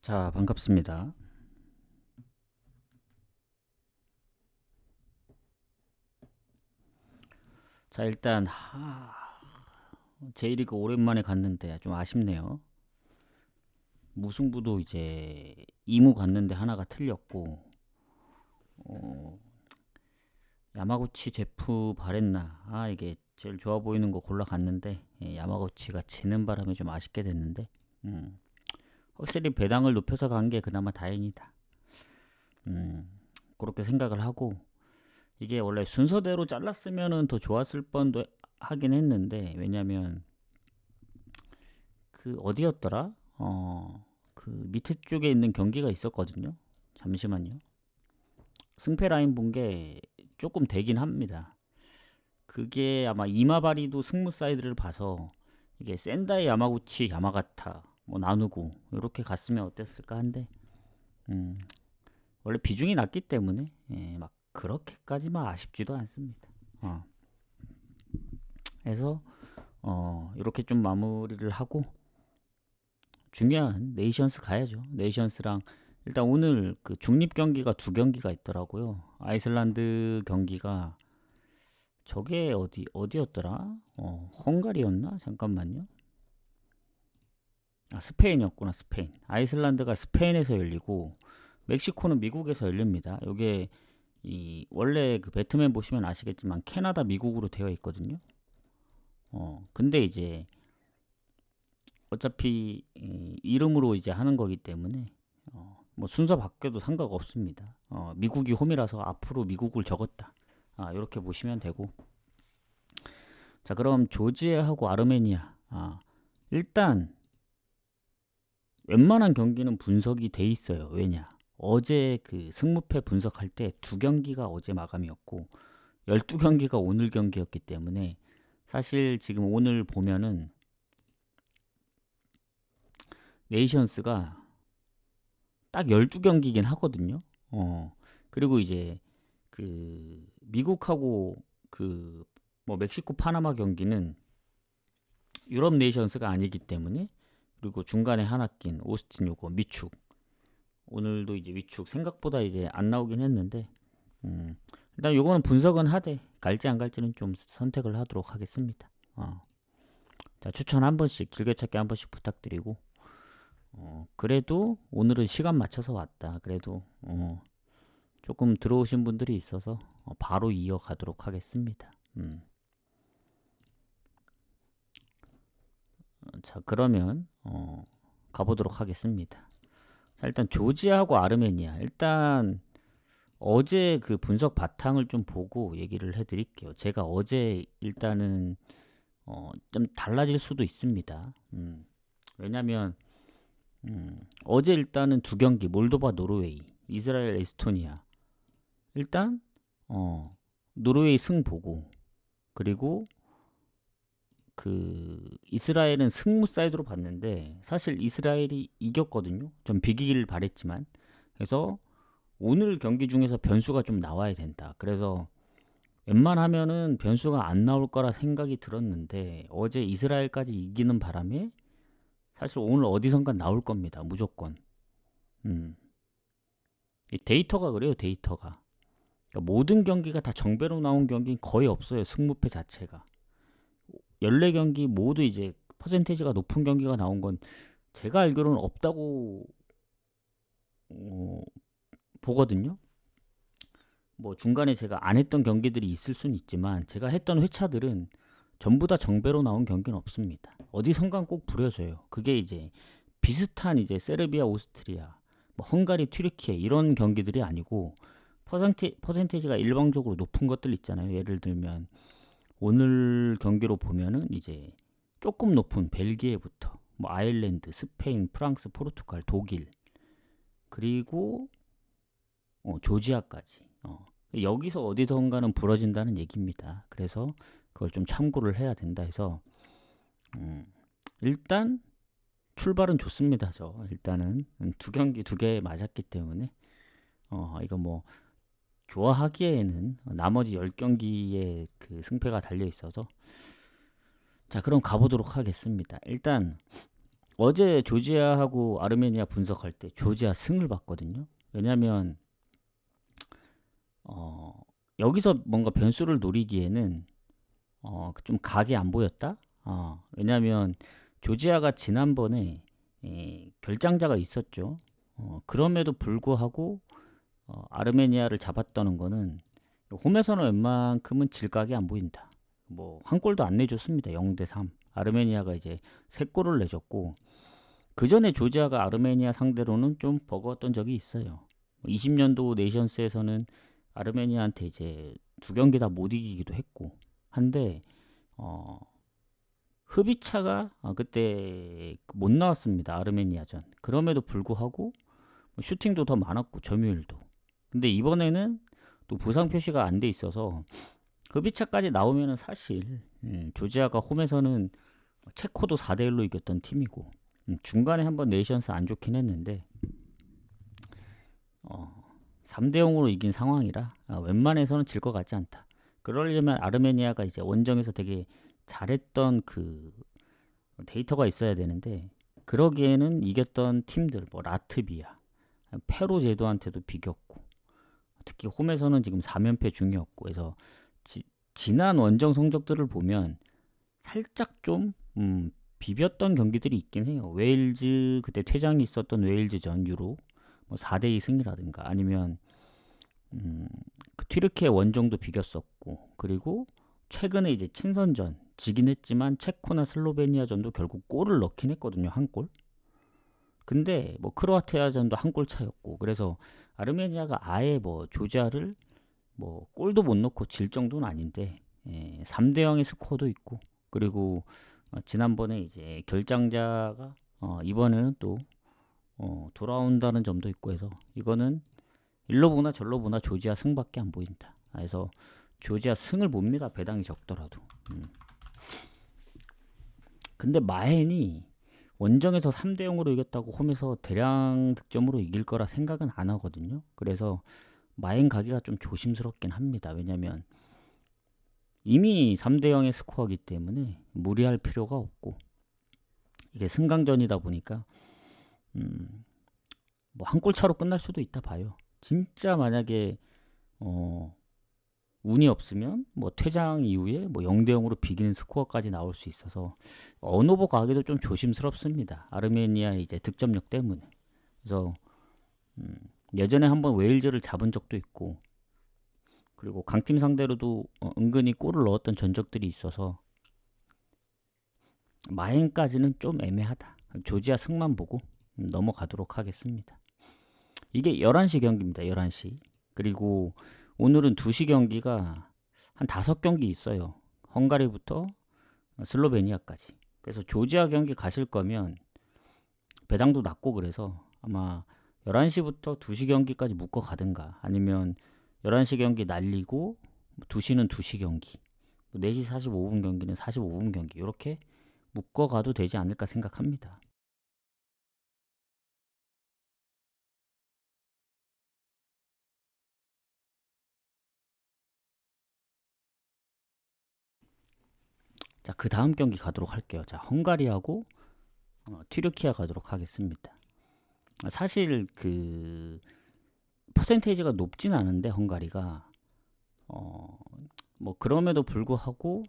자, 반갑습니다. 자, 일단 J리그 오랜만에 갔는데 좀 아쉽네요. 무승부도 이제 2무 갔는데 하나가 틀렸고, 어, 야마구치 제프 바랬나. 이게 제일 좋아 보이는 거 골라 갔는데 야마구치가 지는 바람에 좀 아쉽게 됐는데, 음, 확실히 배당을 높여서 간 게 그나마 다행이다. 그렇게 생각을 하고, 이게 원래 순서대로 잘랐으면은 더 좋았을 뻔도 하긴 했는데, 왜냐면 그 어디였더라? 그 밑에 쪽에 있는 경기가 있었거든요. 잠시만요. 승패 라인 본 게 조금 되긴 합니다. 그게 아마 이마바리도 승무 사이드를 봐서 이게 센다이 야마구치 야마가타 뭐 나누고 이렇게 갔으면 어땠을까 한데, 음, 원래 비중이 낮기 때문에 막 그렇게까지만 아쉽지도 않습니다. 그래서 이렇게 좀 마무리를 하고 중요한 네이션스 가야죠. 네이션스랑 일단 오늘 그 중립 경기가 두 경기가 있더라고요. 아이슬란드 경기가 저게 어디였더라? 헝가리였나? 잠깐만요. 스페인이었구나. 스페인. 아이슬란드가 스페인에서 열리고 멕시코는 미국에서 열립니다. 요게 이 원래 그 배트맨 보시면 아시겠지만 캐나다 미국으로 되어 있거든요. 근데 이제 어차피 이름으로 이제 하는 거기 때문에 뭐 순서 바뀌어도 상관없습니다. 미국이 홈이라서 앞으로 미국을 적었다. 이렇게 보시면 되고. 자, 그럼 조지아하고 아르메니아. 일단 웬만한 경기는 분석이 돼 있어요. 왜냐? 어제 그 승무패 분석할 때 두 경기가 어제 마감이었고 12경기가 오늘 경기였기 때문에 사실 지금 오늘 보면은 네이션스가 딱 12경기긴 하거든요. 그리고 이제 그 미국하고 그 뭐 멕시코 파나마 경기는 유럽 네이션스가 아니기 때문에, 그리고 중간에 하나 낀 오스틴 요거 미축, 오늘도 이제 위축 생각보다 이제 안 나오긴 했는데, 일단 요거는 분석은 하되 갈지 안 갈지는 좀 선택을 하도록 하겠습니다. 자, 추천 한 번씩, 즐겨찾기 한 번씩 부탁드리고, 그래도 오늘은 시간 맞춰서 왔다. 그래도 조금 들어오신 분들이 있어서 바로 이어가도록 하겠습니다. 자, 그러면 가보도록 하겠습니다. 자, 일단 조지아하고 아르메니아. 일단 어제 그 분석 바탕을 좀 보고 얘기를 해드릴게요. 제가 어제 일단은 좀 달라질 수도 있습니다. 왜냐면 어제 일단은 두 경기 몰도바 노르웨이, 이스라엘 에스토니아. 일단 노르웨이 승 보고, 그리고 그 이스라엘은 승무 사이드로 봤는데 사실 이스라엘이 이겼거든요. 좀 비기길 바랬지만. 그래서 오늘 경기 중에서 변수가 좀 나와야 된다. 그래서 웬만하면은 변수가 안 나올 거라 생각이 들었는데 어제 이스라엘까지 이기는 바람에 사실 오늘 어디선가 나올 겁니다. 무조건. 음. 이 데이터가 그래요. 데이터가. 그러니까 모든 경기가 다 정배로 나온 경기는 거의 없어요. 승무패 자체가. 14경기 모두 이제 퍼센테이지가 높은 경기가 나온 건 제가 알기로는 없다고 어, 보거든요. 뭐 중간에 제가 안 했던 경기들이 있을 수는 있지만 제가 했던 회차들은 전부 다 정배로 나온 경기는 없습니다. 어디선간 꼭 부려져요. 그게 이제 비슷한 이제 세르비아, 오스트리아, 뭐 헝가리, 튀르키예 이런 경기들이 아니고 퍼센테이지가 일방적으로 높은 것들 있잖아요. 예를 들면 오늘 경기로 보면은 이제 조금 높은 벨기에부터 뭐 아일랜드, 스페인, 프랑스, 포르투갈, 독일, 그리고 조지아까지. 여기서 어디선가는 부러진다는 얘기입니다. 그래서 그걸 좀 참고를 해야 된다 해서 일단 출발은 좋습니다. 저 일단은 두 경기 두 개 맞았기 때문에 이거 뭐 좋아하기에는 나머지 10경기의 그 승패가 달려 있어서. 자, 그럼 가보도록 하겠습니다. 일단 어제 조지아하고 아르메니아 분석할 때 조지아 승을 봤거든요. 왜냐면 어, 여기서 뭔가 변수를 노리기에는 좀 각이 안 보였다. 왜냐면 조지아가 지난번에 결장자가 있었죠. 그럼에도 불구하고 아르메니아를 잡았다는 거는 홈에서는 웬만큼은 질각이 안 보인다. 뭐 한 골도 안 내줬습니다. 0대 3. 아르메니아가 이제 3골을 내줬고 그 전에 조지아가 아르메니아 상대로는 좀 버거웠던 적이 있어요. 20년도 네이션스에서는 아르메니아한테 이제 2경기 다 못 이기기도 했고 한데 어, 흡입차가 그때 못 나왔습니다. 아르메니아전. 그럼에도 불구하고 슈팅도 더 많았고 점유율도. 근데 이번에는 또 부상 표시가 안 돼 있어서 흡입차까지 나오면은 사실 조지아가 홈에서는 체코도 4대 1로 이겼던 팀이고 중간에 한번 네이션스 안 좋긴 했는데 3대 0으로 이긴 상황이라 웬만해서는 질 것 같지 않다. 그러려면 아르메니아가 이제 원정에서 되게 잘했던 그 데이터가 있어야 되는데 그러기에는 이겼던 팀들 뭐 라트비아, 페루 제도한테도 비겼고 특히 홈에서는 지금 4연패 중이었고 그래서 지난 원정 성적들을 보면 살짝 좀 비볐던 경기들이 있긴 해요. 웨일즈 그때 퇴장이 있었던 웨일즈전 유로 뭐 4대2 승이라든가 아니면 그 튀르키예 원정도 비겼었고 그리고 최근에 이제 친선전 지긴 했지만 체코나 슬로베니아전도 결국 골을 넣긴 했거든요. 한 골. 근데 뭐 크로아티아전도 한 골 차였고 그래서 아르메니아가 아예 뭐 조지아를 뭐 골도 못 넣고 질 정도는 아닌데 3대 0의 스코어도 있고 그리고 지난번에 이제 결장자가 이번에는 또 돌아온다는 점도 있고 해서 이거는 일로 보나 절로 보나 조지아 승밖에 안 보인다. 그래서 조지아 승을 봅니다. 배당이 적더라도. 근데 마헨이 원정에서 3대 0으로 이겼다고 홈에서 대량 득점으로 이길 거라 생각은 안 하거든요. 그래서 마행 가기가 좀 조심스럽긴 합니다. 왜냐면 이미 3대 0의 스코어이기 때문에 무리할 필요가 없고 이게 승강전이다 보니까 뭐 한 골 차로 끝날 수도 있다 봐요. 진짜 만약에 운이 없으면 뭐 퇴장 이후에 뭐 0대 0으로 비기는 스코어까지 나올 수 있어서 언오버 가기도 좀 조심스럽습니다. 아르메니아의 이제 득점력 때문에. 그래서 예전에 한번 웨일즈를 잡은 적도 있고 그리고 강팀 상대로도 은근히 골을 넣었던 전적들이 있어서 마행까지는 좀 애매하다. 조지아 승만 보고 넘어가도록 하겠습니다. 이게 11시 경기입니다. 11시. 그리고 오늘은 2시 경기가 한 5경기 있어요. 헝가리부터 슬로베니아까지. 그래서 조지아 경기 가실 거면 배당도 낮고 그래서 아마 11시부터 2시 경기까지 묶어 가든가 아니면 11시 경기 날리고 2시는 2시 경기 4시 45분 경기는 45분 경기 이렇게 묶어 가도 되지 않을까 생각합니다. 자, 그 다음 경기 가도록 할게요. 자, 헝가리하고 튀르키예 가도록 하겠습니다. 사실 그 퍼센테이지가 높진 않은데 헝가리가 뭐 그럼에도 불구하고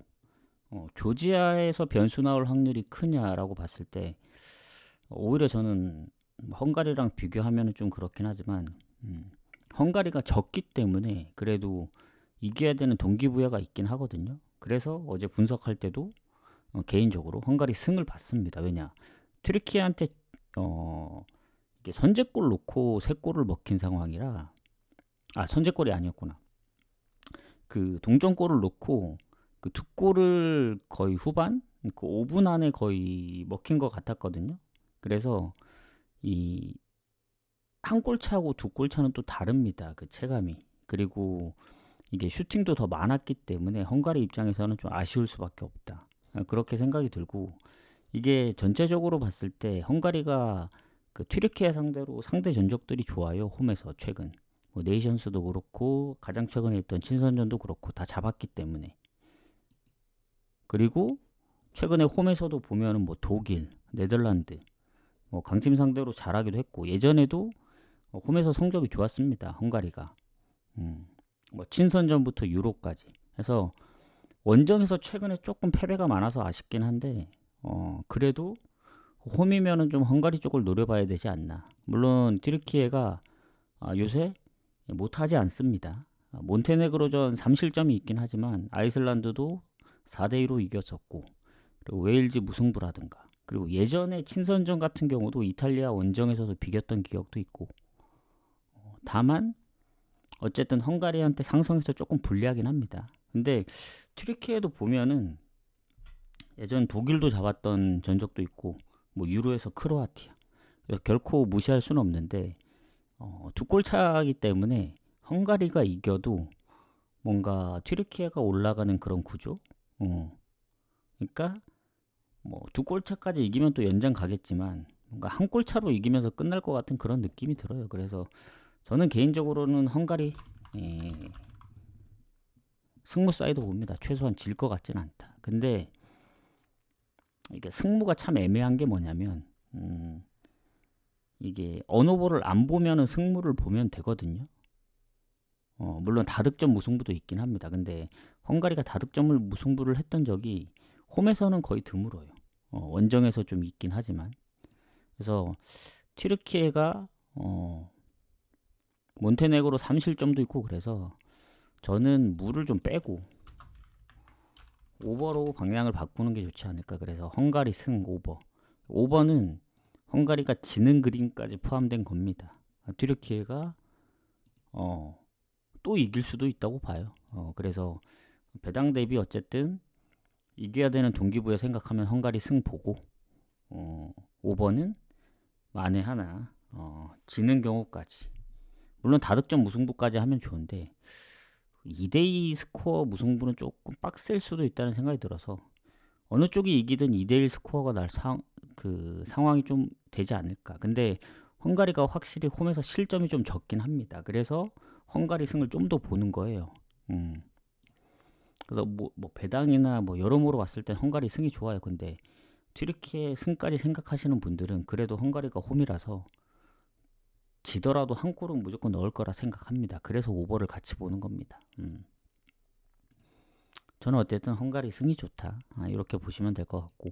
조지아에서 변수 나올 확률이 크냐라고 봤을 때 오히려 저는 헝가리랑 비교하면 좀 그렇긴 하지만 헝가리가 졌기 때문에 그래도 이겨야 되는 동기부여가 있긴 하거든요. 그래서 어제 분석할 때도 개인적으로 헝가리 승을 봤습니다. 왜냐 튀르키예한테 이게 선제골 놓고 3골을 먹힌 상황이라 선제골이 아니었구나. 그 동점골을 놓고 그 2골을 거의 후반 그 5분 안에 거의 먹힌 것 같았거든요. 그래서 이 한 골 차하고 2골 차는 또 다릅니다. 그 체감이. 그리고 이게 슈팅도 더 많았기 때문에 헝가리 입장에서는 좀 아쉬울 수밖에 없다. 그렇게 생각이 들고 이게 전체적으로 봤을 때 헝가리가 그 튀르키예 상대로 상대 전적들이 좋아요. 홈에서 최근 뭐 네이션스도 그렇고 가장 최근에 했던 친선전도 그렇고 다 잡았기 때문에 그리고 최근에 홈에서도 보면은 뭐 독일, 네덜란드 강팀 상대로 잘하기도 했고 예전에도 홈에서 성적이 좋았습니다. 헝가리가. 친선전부터 유로까지 해서 원정에서 최근에 조금 패배가 많아서 아쉽긴 한데 그래도 홈이면은 좀 헝가리 쪽을 노려봐야 되지 않나. 물론 튀르키예가 요새 못하지 않습니다. 몬테네그로전 3실점이 있긴 하지만 아이슬란드도 4대2로 이겼었고 그리고 웨일즈 무승부라든가 그리고 예전에 친선전 같은 경우도 이탈리아 원정에서도 비겼던 기억도 있고 다만 어쨌든 헝가리한테 상성에서 조금 불리하긴 합니다. 근데 튀르키예도 보면은 예전 독일도 잡았던 전적도 있고 뭐 유로에서 크로아티아 결코 무시할 수는 없는데 두 골 차이기 때문에 헝가리가 이겨도 뭔가 튀르키예가 올라가는 그런 구조. 그러니까 뭐 두 골 차까지 이기면 또 연장 가겠지만 뭔가 한 골 차로 이기면서 끝날 것 같은 그런 느낌이 들어요. 그래서 저는 개인적으로는 헝가리 승무 사이드 봅니다. 최소한 질 것 같진 않다. 근데 이게 승무가 참 애매한 게 뭐냐면 이게 어느 볼을 안 보면은 승무를 보면 되거든요. 물론 다득점 무승부도 있긴 합니다. 근데 헝가리가 다득점을 무승부를 했던 적이 홈에서는 거의 드물어요. 원정에서 좀 있긴 하지만 그래서 튀르키예가 몬테네그로 3실점도 있고 그래서 저는 무를 좀 빼고 오버로 방향을 바꾸는 게 좋지 않을까. 그래서 헝가리 승 오버. 오버는 헝가리가 지는 그림까지 포함된 겁니다. 튀르키예가 또 이길 수도 있다고 봐요. 그래서 배당 대비 어쨌든 이겨야 되는 동기부여 생각하면 헝가리 승 보고 오버는 만에 하나 지는 경우까지 물론 다득점 무승부까지 하면 좋은데 2대2 스코어 무승부는 조금 빡셀 수도 있다는 생각이 들어서 어느 쪽이 이기든 2대1 스코어가 날 상황이 좀 되지 않을까. 근데 헝가리가 확실히 홈에서 실점이 좀 적긴 합니다. 그래서 헝가리 승을 좀 더 보는 거예요. 그래서 뭐 배당이나 뭐 여러모로 봤을 때 헝가리 승이 좋아요. 근데 튀르키예 승까지 생각하시는 분들은 그래도 헝가리가 홈이라서 지더라도 한 골은 무조건 넣을 거라 생각합니다. 그래서 오버를 같이 보는 겁니다. 저는 어쨌든 헝가리 승이 좋다. 이렇게 보시면 될 것 같고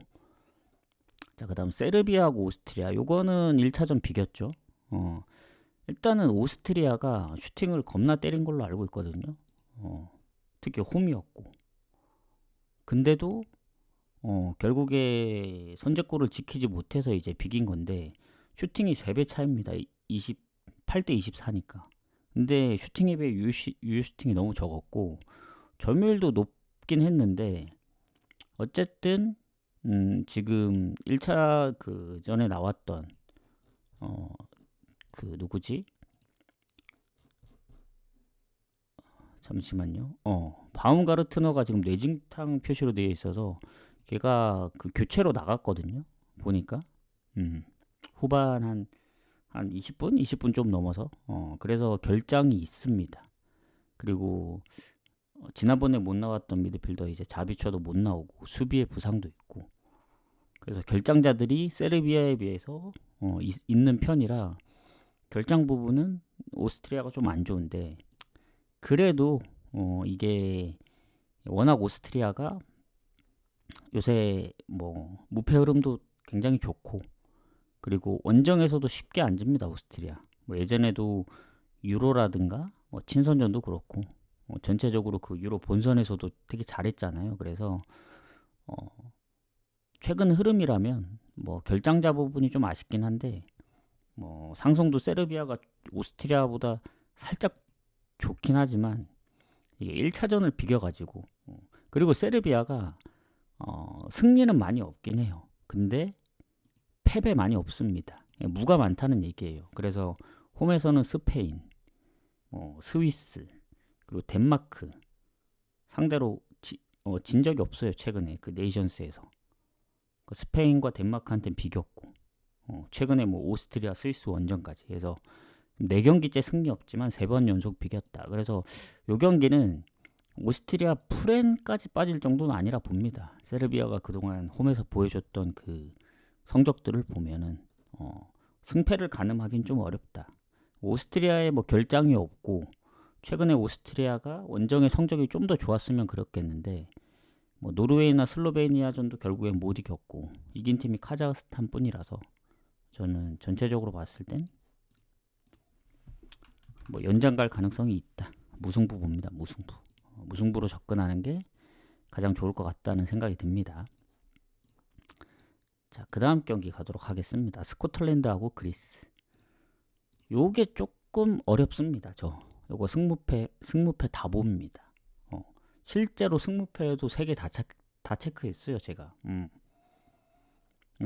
자 그 다음 세르비아하고 오스트리아 요거는 1차전 비겼죠. 일단은 오스트리아가 슈팅을 겁나 때린 걸로 알고 있거든요. 특히 홈이었고 근데도 결국에 선제골을 지키지 못해서 이제 비긴 건데 슈팅이 3배 차입니다. 28대 24니까. 근데 슈팅에 비해 유슈팅이 너무 적었고 점유율도 높긴 했는데 어쨌든 지금 1차 그 전에 나왔던 그 누구지? 잠시만요. 바움가르트너가 지금 뇌진탕 표시로 되어 있어서 걔가 그 교체로 나갔거든요. 보니까 후반 한 20분? 20분 좀 넘어서 그래서 결장이 있습니다. 그리고 지난번에 못 나왔던 미드필더 이제 자비처도 못 나오고 수비에 부상도 있고 그래서 결장자들이 세르비아에 비해서 있는 편이라 결장 부분은 오스트리아가 좀 안 좋은데 그래도 이게 워낙 오스트리아가 요새 뭐 무패 흐름도 굉장히 좋고 그리고 원정에서도 쉽게 안 집니다. 오스트리아. 뭐 예전에도 유로라든가 뭐 친선전도 그렇고 전체적으로 그 유로 본선에서도 되게 잘했잖아요. 그래서 최근 흐름이라면 뭐 결장자 부분이 좀 아쉽긴 한데 뭐 상성도 세르비아가 오스트리아보다 살짝 좋긴 하지만 이게 1차전을 비겨가지고 그리고 세르비아가 승리는 많이 없긴 해요. 근데 패배 많이 없습니다. 무가 많다는 얘기예요. 그래서 홈에서는 스페인, 스위스, 그리고 덴마크 상대로 진 적이 없어요. 최근에 그 네이션스에서 그 스페인과 덴마크한테는 비겼고 최근에 뭐 오스트리아, 스위스 원정까지 해서 4경기째 승리 없지만 3번 연속 비겼다. 그래서 이 경기는 오스트리아 프렌까지 빠질 정도는 아니라 봅니다. 세르비아가 그동안 홈에서 보여줬던 그 성적들을 보면은 승패를 가늠하긴 좀 어렵다. 오스트리아에 뭐 결장이 없고 최근에 오스트리아가 원정의 성적이 좀 더 좋았으면 그렇겠는데 뭐 노르웨이나 슬로베니아전도 결국엔 못 이겼고 이긴 팀이 카자흐스탄 뿐이라서 저는 전체적으로 봤을 땐 뭐 연장 갈 가능성이 있다. 무승부 봅니다. 무승부. 무승부로 접근하는 게 가장 좋을 것 같다는 생각이 듭니다. 자, 그 다음 경기 가도록 하겠습니다. 스코틀랜드하고 그리스. 요게 조금 어렵습니다. 요거 승무패 다 봅니다. 실제로 승무패도 3개 다 체크했어요. 제가.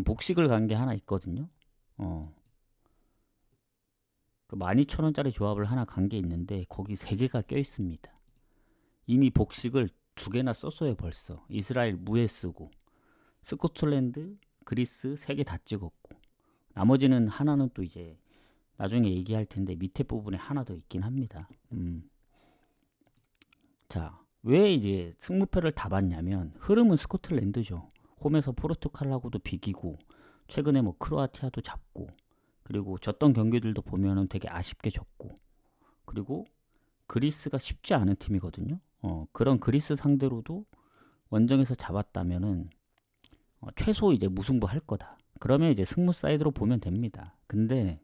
복식을 간 게 하나 있거든요. 그 12,000원짜리 조합을 하나 간 게 있는데 거기 3개가 껴 있습니다. 이미 복식을 2개나 썼어요. 벌써. 이스라엘 무에 쓰고 스코틀랜드, 그리스 3개 다 찍었고 나머지는 하나는 또 이제 나중에 얘기할 텐데 밑에 부분에 하나 더 있긴 합니다. 자, 왜 이제 승무패를 다 봤냐면 흐름은 스코틀랜드죠. 홈에서 포르투갈하고도 비기고 최근에 뭐 크로아티아도 잡고 그리고 졌던 경기들도 보면은 되게 아쉽게 졌고 그리고 그리스가 쉽지 않은 팀이거든요. 그런 그리스 상대로도 원정에서 잡았다면은 최소 이제 무승부 할 거다. 그러면 이제 승무 사이드로 보면 됩니다. 근데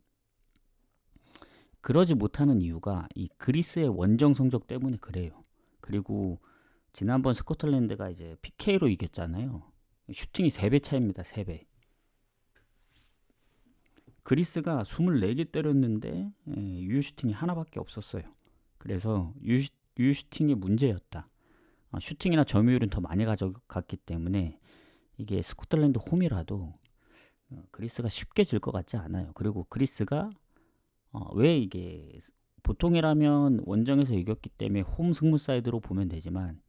그러지 못하는 이유가 이 그리스의 원정 성적 때문에 그래요. 그리고 지난번 스코틀랜드가 이제 PK로 이겼잖아요. 슈팅이 3배 차입니다. 3배. 그리스가 24개 때렸는데 유효슈팅이 하나밖에 없었어요. 그래서 유효슈팅이 문제였다. 슈팅이나 점유율은 더 많이 가져갔기 때문에 이게 스코틀랜드 홈이라도 그리스가 쉽게 질 것 같지 않아요. 그리고 그리스가 왜 이게 보통이라면 원정에서 이겼기 때문에 홈 승무 사이드로 보면 되지만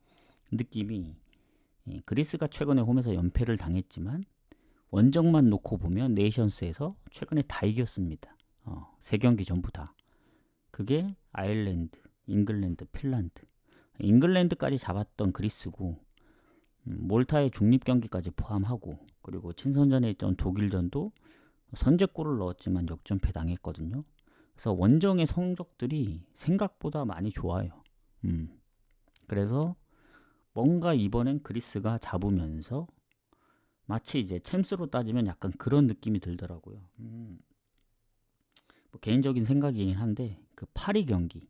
느낌이 그리스가 최근에 홈에서 연패를 당했지만 원정만 놓고 보면 네이션스에서 최근에 다 이겼습니다. 3경기 전부 다. 그게 아일랜드, 잉글랜드, 핀란드. 잉글랜드까지 잡았던 그리스고 몰타의 중립 경기까지 포함하고 그리고 친선전에 있던 독일전도 선제골을 넣었지만 역전패 당했거든요. 그래서 원정의 성적들이 생각보다 많이 좋아요. 그래서 뭔가 이번엔 그리스가 잡으면서 마치 이제 챔스로 따지면 약간 그런 느낌이 들더라고요. 뭐 개인적인 생각이긴 한데 그 파리 경기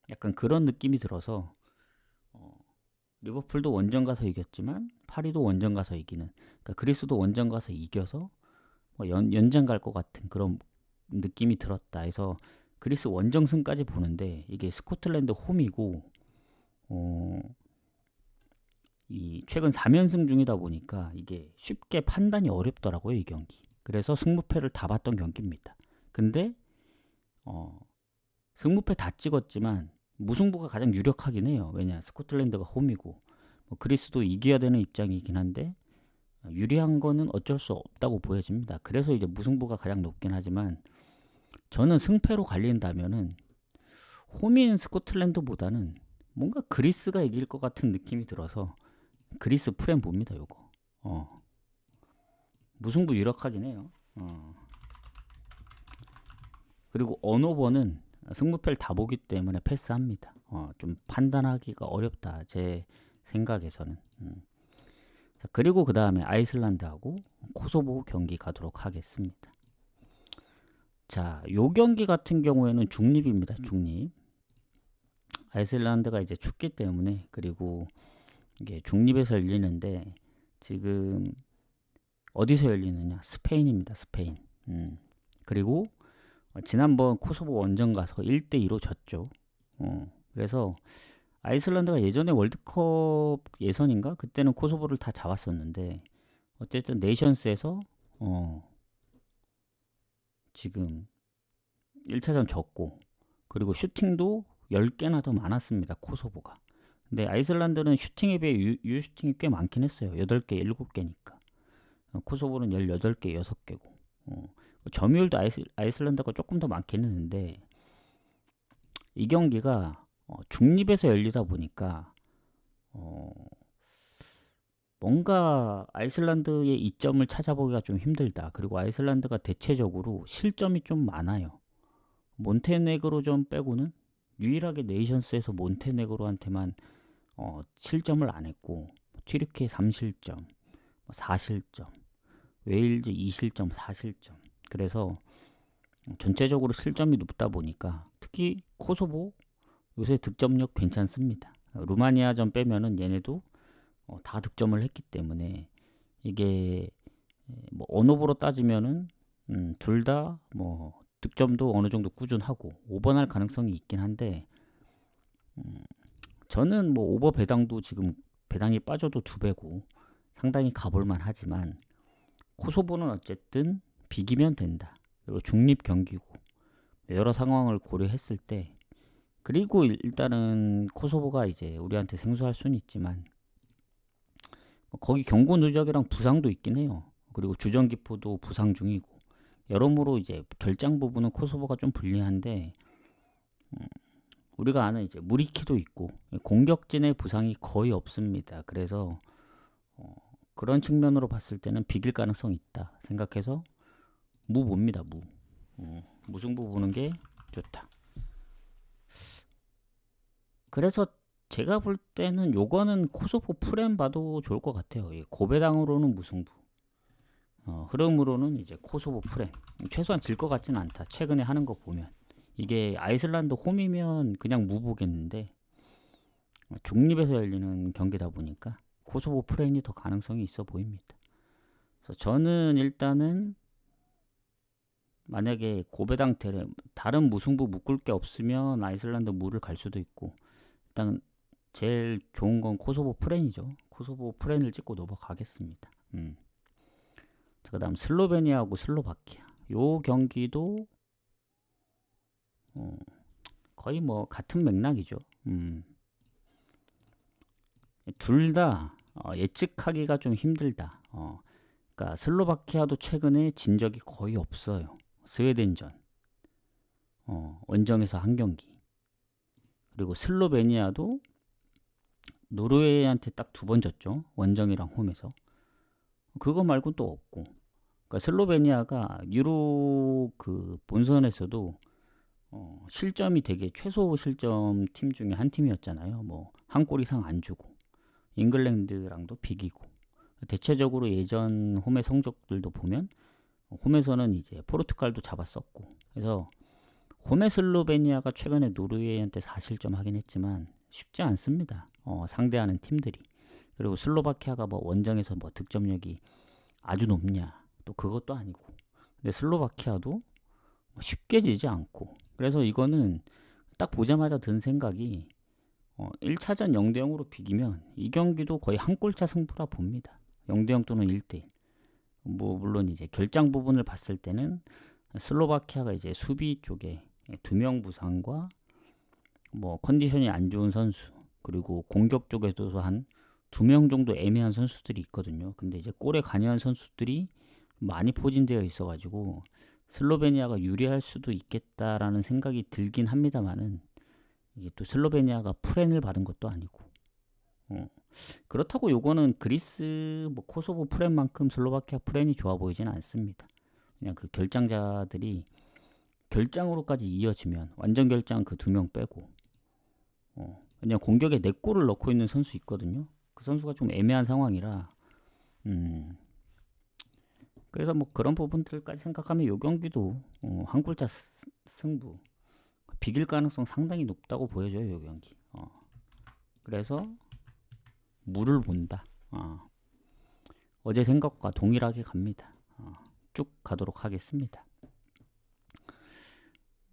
약간 그런 느낌이 들어서 리버풀도 원정 가서 이겼지만 파리도 원정 가서 이기는 그러니까 그리스도 원정 가서 이겨서 뭐 연장 갈 것 같은 그런 느낌이 들었다 해서 그리스 원정승까지 보는데 이게 스코틀랜드 홈이고 이 최근 4연승 중이다 보니까 이게 쉽게 판단이 어렵더라고요. 이 경기. 그래서 승무패를 다 봤던 경기입니다. 근데 승무패 다 찍었지만 무승부가 가장 유력하긴 해요. 왜냐 스코틀랜드가 홈이고 뭐 그리스도 이겨야 되는 입장이긴 한데 유리한 거는 어쩔 수 없다고 보여집니다. 그래서 이제 무승부가 가장 높긴 하지만 저는 승패로 갈린다면은 홈인 스코틀랜드보다는 뭔가 그리스가 이길 것 같은 느낌이 들어서 그리스 프렘 봅니다. 요거 무승부 유력하긴 해요. 그리고 언오버는 승무패를 다 보기 때문에 패스합니다. 좀 판단하기가 어렵다 제 생각에서는. 자, 그리고 그 다음에 아이슬란드하고 코소보 경기 가도록 하겠습니다. 자, 요 경기 같은 경우에는 중립입니다. 중립. 아이슬란드가 이제 춥기 때문에 그리고 이게 중립에서 열리는데 지금 어디서 열리느냐? 스페인입니다. 스페인. 그리고 지난번 코소보 원정 가서 1대2로 졌죠. 그래서 아이슬란드가 예전에 월드컵 예선인가? 그때는 코소보를 다 잡았었는데 어쨌든 네이션스에서 지금 1차전 졌고 그리고 슈팅도 10개나 더 많았습니다. 코소보가. 근데 아이슬란드는 슈팅에 비해 유슈팅이 꽤 많긴 했어요. 8개, 7개니까. 코소보는 18개, 6개고. 점유율도 아이슬란드가 조금 더 많긴 했는데 이 경기가 중립에서 열리다 보니까 뭔가 아이슬란드의 이점을 찾아보기가 좀 힘들다. 그리고 아이슬란드가 대체적으로 실점이 좀 많아요. 몬테네그로전 빼고는 유일하게 네이션스에서 몬테네그로한테만 실점을 안 했고, 튀르키예 3실점, 4실점, 웨일즈 2실점, 4실점. 그래서 전체적으로 실점이 높다 보니까 특히 코소보 요새 득점력 괜찮습니다. 루마니아전 빼면은 얘네도 다 득점을 했기 때문에 이게 뭐 언어보로 따지면은 둘 다 뭐 득점도 어느 정도 꾸준하고 오버할 가능성이 있긴 한데 저는 뭐 오버 배당도 지금 배당이 빠져도 2배고 상당히 가볼만 하지만 코소보는 어쨌든 비기면 된다. 그리고 중립 경기고 여러 상황을 고려했을 때 그리고 일단은 코소보가 이제 우리한테 생소할 수는 있지만 거기 경고 누적이랑 부상도 있긴 해요. 그리고 주전기포도 부상 중이고 여러모로 이제 결장 부분은 코소보가 좀 불리한데 우리가 아는 이제 무리키도 있고 공격진의 부상이 거의 없습니다. 그래서 그런 측면으로 봤을 때는 비길 가능성이 있다 생각해서 무 봅니다. 무승부 보는 게 좋다. 그래서 제가 볼 때는 요거는 코소보 프렘 봐도 좋을 것 같아요. 고배당으로는 무승부. 흐름으로는 이제 코소보 프렘. 최소한 질 것 같지는 않다. 최근에 하는 거 보면. 이게 아이슬란드 홈이면 그냥 무보겠는데 중립에서 열리는 경기다 보니까 코소보 프렘이 더 가능성이 있어 보입니다. 그래서 저는 일단은 만약에 고배당 다른 무승부 묶을 게 없으면 아이슬란드 무를 갈 수도 있고 일단 제일 좋은 건 코소보 프렌이죠. 코소보 프렌을 찍고 넘어가겠습니다. 자, 그다음 슬로베니아하고 슬로바키아. 요 경기도 거의 뭐 같은 맥락이죠. 둘 다 예측하기가 좀 힘들다. 그러니까 슬로바키아도 최근에 진 적이 거의 없어요. 스웨덴전 원정에서 한 경기. 그리고 슬로베니아도 노르웨이한테 딱 2번 졌죠. 원정이랑 홈에서. 그거 말고 또 없고. 그러니까 슬로베니아가 유로 그 본선에서도 실점이 되게 최소 실점 팀 중에 한 팀이었잖아요. 뭐 한 골 이상 안 주고 잉글랜드랑도 비기고 대체적으로 예전 홈의 성적들도 보면 홈에서는 이제 포르투갈도 잡았었고 그래서 홈의 슬로베니아가 최근에 노르웨이한테 4실점 하긴 했지만 쉽지 않습니다. 상대하는 팀들이. 그리고 슬로바키아가 뭐 원정에서 뭐 득점력이 아주 높냐 또 그것도 아니고 근데 슬로바키아도 쉽게 지지 않고 그래서 이거는 딱 보자마자 든 생각이 1차전 0대0으로 비기면 이 경기도 거의 한 골차 승부라 봅니다. 0대0 또는 1대1 뭐 물론 이제 결장 부분을 봤을 때는 슬로바키아가 이제 수비 쪽에 2명 부상과 뭐 컨디션이 안 좋은 선수 그리고 공격 쪽에서도 한 2명 정도 애매한 선수들이 있거든요. 근데 이제 골에 관여한 선수들이 많이 포진되어 있어가지고 슬로베니아가 유리할 수도 있겠다라는 생각이 들긴 합니다만은 이게 또 슬로베니아가 프렌을 받은 것도 아니고 그렇다고 요거는 그리스 뭐 코소보 프렌만큼 슬로바키아 프렌이 좋아 보이진 않습니다. 그냥 그 결장자들이 결장으로까지 이어지면 완전 결장 그 2명 빼고 그냥 공격에 4골을 넣고 있는 선수 있거든요. 그 선수가 좀 애매한 상황이라 그래서 뭐 그런 부분들까지 생각하면 요 경기도 한 골차 승부 비길 가능성 상당히 높다고 보여져요. 요 경기. 그래서 무를 본다. 어제 생각과 동일하게 갑니다. 쭉 가도록 하겠습니다.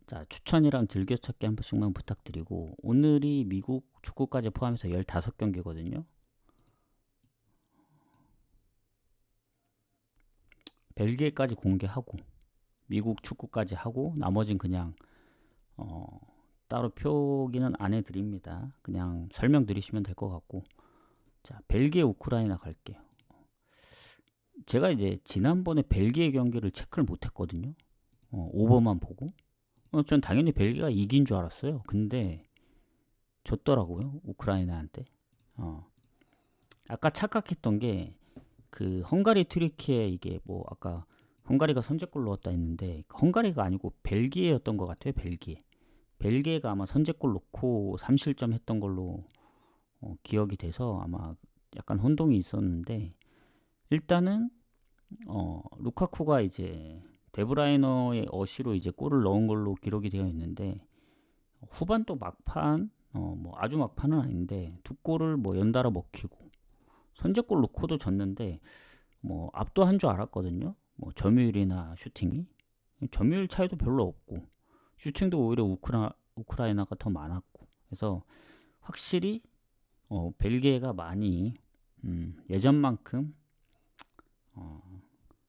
자, 추천이랑 즐겨찾기 한 번씩만 부탁드리고 오늘이 미국 축구까지 포함해서 15경기거든요. 벨기에까지 공개하고 미국 축구까지 하고 나머진 그냥 따로 표기는 안 해드립니다. 그냥 설명드리시면 될 것 같고 자, 벨기에 우크라이나 갈게요. 제가 이제 지난번에 벨기에 경기를 체크를 못했거든요. 오버만 보고 전 당연히 벨기에가 이긴 줄 알았어요. 근데 졌더라고요. 우크라이나한테. 아까 착각했던 게 그 헝가리 튀르키예 이게 뭐 아까 헝가리가 선제골 넣었다 했는데 헝가리가 아니고 벨기에였던 것 같아요. 벨기에. 벨기에가 아마 선제골 넣고 3실점 했던 걸로 기억이 돼서 아마 약간 혼동이 있었는데 일단은 루카쿠가 이제 데브라이너의 어시로 이제 골을 넣은 걸로 기록이 되어 있는데 후반 또 막판 뭐 아주 막판은 아닌데 두 골을 뭐 연달아 먹히고 선제골 넣고도 졌는데 뭐 압도한 줄 알았거든요. 뭐 점유율이나 슈팅이 점유율 차이도 별로 없고 슈팅도 오히려 우크라이나가 더 많았고 그래서 확실히 벨기에가 많이 예전만큼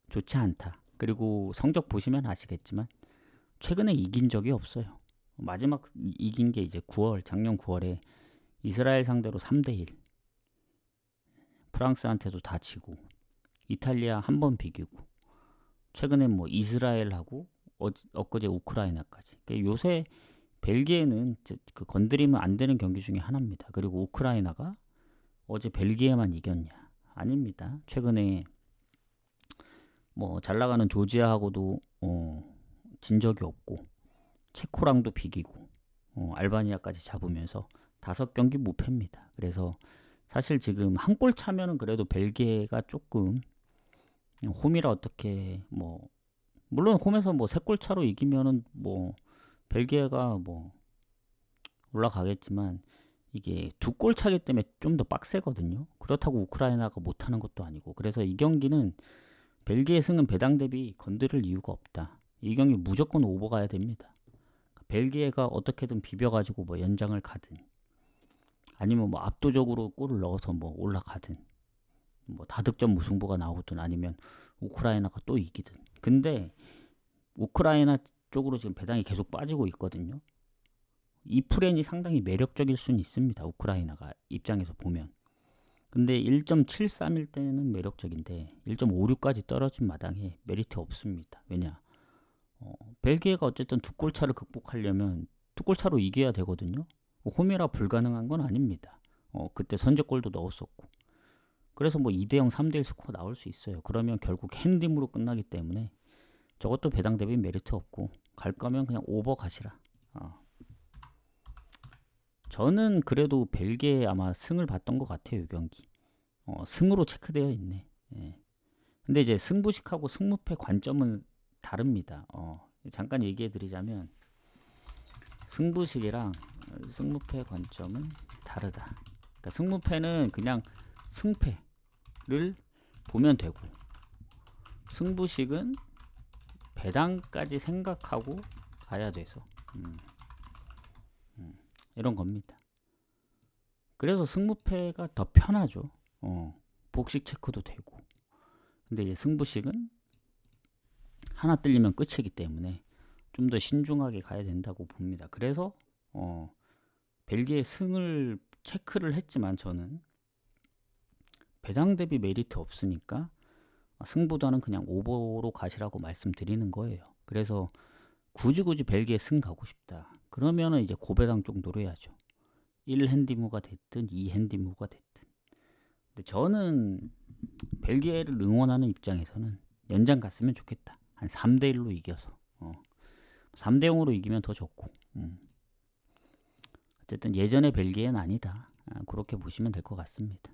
좋지 않다. 그리고 성적 보시면 아시겠지만 최근에 이긴 적이 없어요. 마지막 이긴 게 이제 작년 9월에 이스라엘 상대로 3대1 프랑스한테도 다 지고 이탈리아 한 번 비기고 최근에 뭐 이스라엘하고 엊그제 우크라이나까지. 요새 벨기에는 그 건드리면 안 되는 경기 중에 하나입니다. 그리고 우크라이나가 어제 벨기에만 이겼냐? 아닙니다. 최근에 뭐 잘 나가는 조지아하고도 진 적이 없고 체코랑도 비기고 알바니아까지 잡으면서 5경기 무패입니다. 그래서 사실 지금 한 골 차면은 그래도 벨기에가 조금 홈이라 어떻게 뭐 물론 홈에서 뭐 3골 차로 이기면은 뭐 벨기에가 뭐 올라가겠지만 이게 2골 차기 때문에 좀 더 빡세거든요. 그렇다고 우크라이나가 못하는 것도 아니고 그래서 이 경기는 벨기에 승은 배당 대비 건드릴 이유가 없다. 이 경기 무조건 오버 가야 됩니다. 벨기에가 어떻게든 비벼가지고 뭐 연장을 가든 아니면 뭐 압도적으로 골을 넣어서 뭐 올라가든 뭐 다득점 무승부가 나오든 아니면 우크라이나가 또 이기든. 근데 우크라이나 쪽으로 지금 배당이 계속 빠지고 있거든요. 이 프렌이 상당히 매력적일 수는 있습니다. 우크라이나가 입장에서 보면. 근데 1.73일 때는 매력적인데 1.56까지 떨어진 마당에 메리트 없습니다. 왜냐? 벨기에가 어쨌든 2골 차를 극복하려면 2골 차로 이겨야 되거든요. 홈이라 불가능한 건 아닙니다. 그때 선제골도 넣었었고. 그래서 뭐 2대0, 3대1 스코어 나올 수 있어요. 그러면 결국 핸디으로 끝나기 때문에 저것도 배당 대비 메리트 없고 갈 거면 그냥 오버 가시라. 저는 그래도 벨기에 아마 승을 봤던 것 같아요. 이 경기. 승으로 체크되어 있네. 예. 근데 이제 승부식하고 승무패 관점은 다릅니다. 잠깐 얘기해 드리자면 승부식이랑 승무패 관점은 다르다. 그러니까 승무패는 그냥 승패를 보면 되고 승부식은 배당까지 생각하고 가야 돼서 이런 겁니다. 그래서 승무패가 더 편하죠. 복식 체크도 되고. 근데 이제 승부식은 하나 뜰리면 끝이기 때문에 좀 더 신중하게 가야 된다고 봅니다. 그래서 벨기에 승을 체크를 했지만 저는 배당 대비 메리트 없으니까 승보다는 그냥 오버로 가시라고 말씀드리는 거예요. 그래서 굳이 벨기에 승 가고 싶다. 그러면은 이제 고배당 쪽 노려야죠. 1핸디무가 됐든 2핸디무가 됐든. 근데 저는 벨기에를 응원하는 입장에서는 연장 갔으면 좋겠다. 한 3대1로 이겨서 3대0으로 이기면 더 좋고 어쨌든 예전의 벨기에는 아니다. 그렇게 보시면 될 것 같습니다.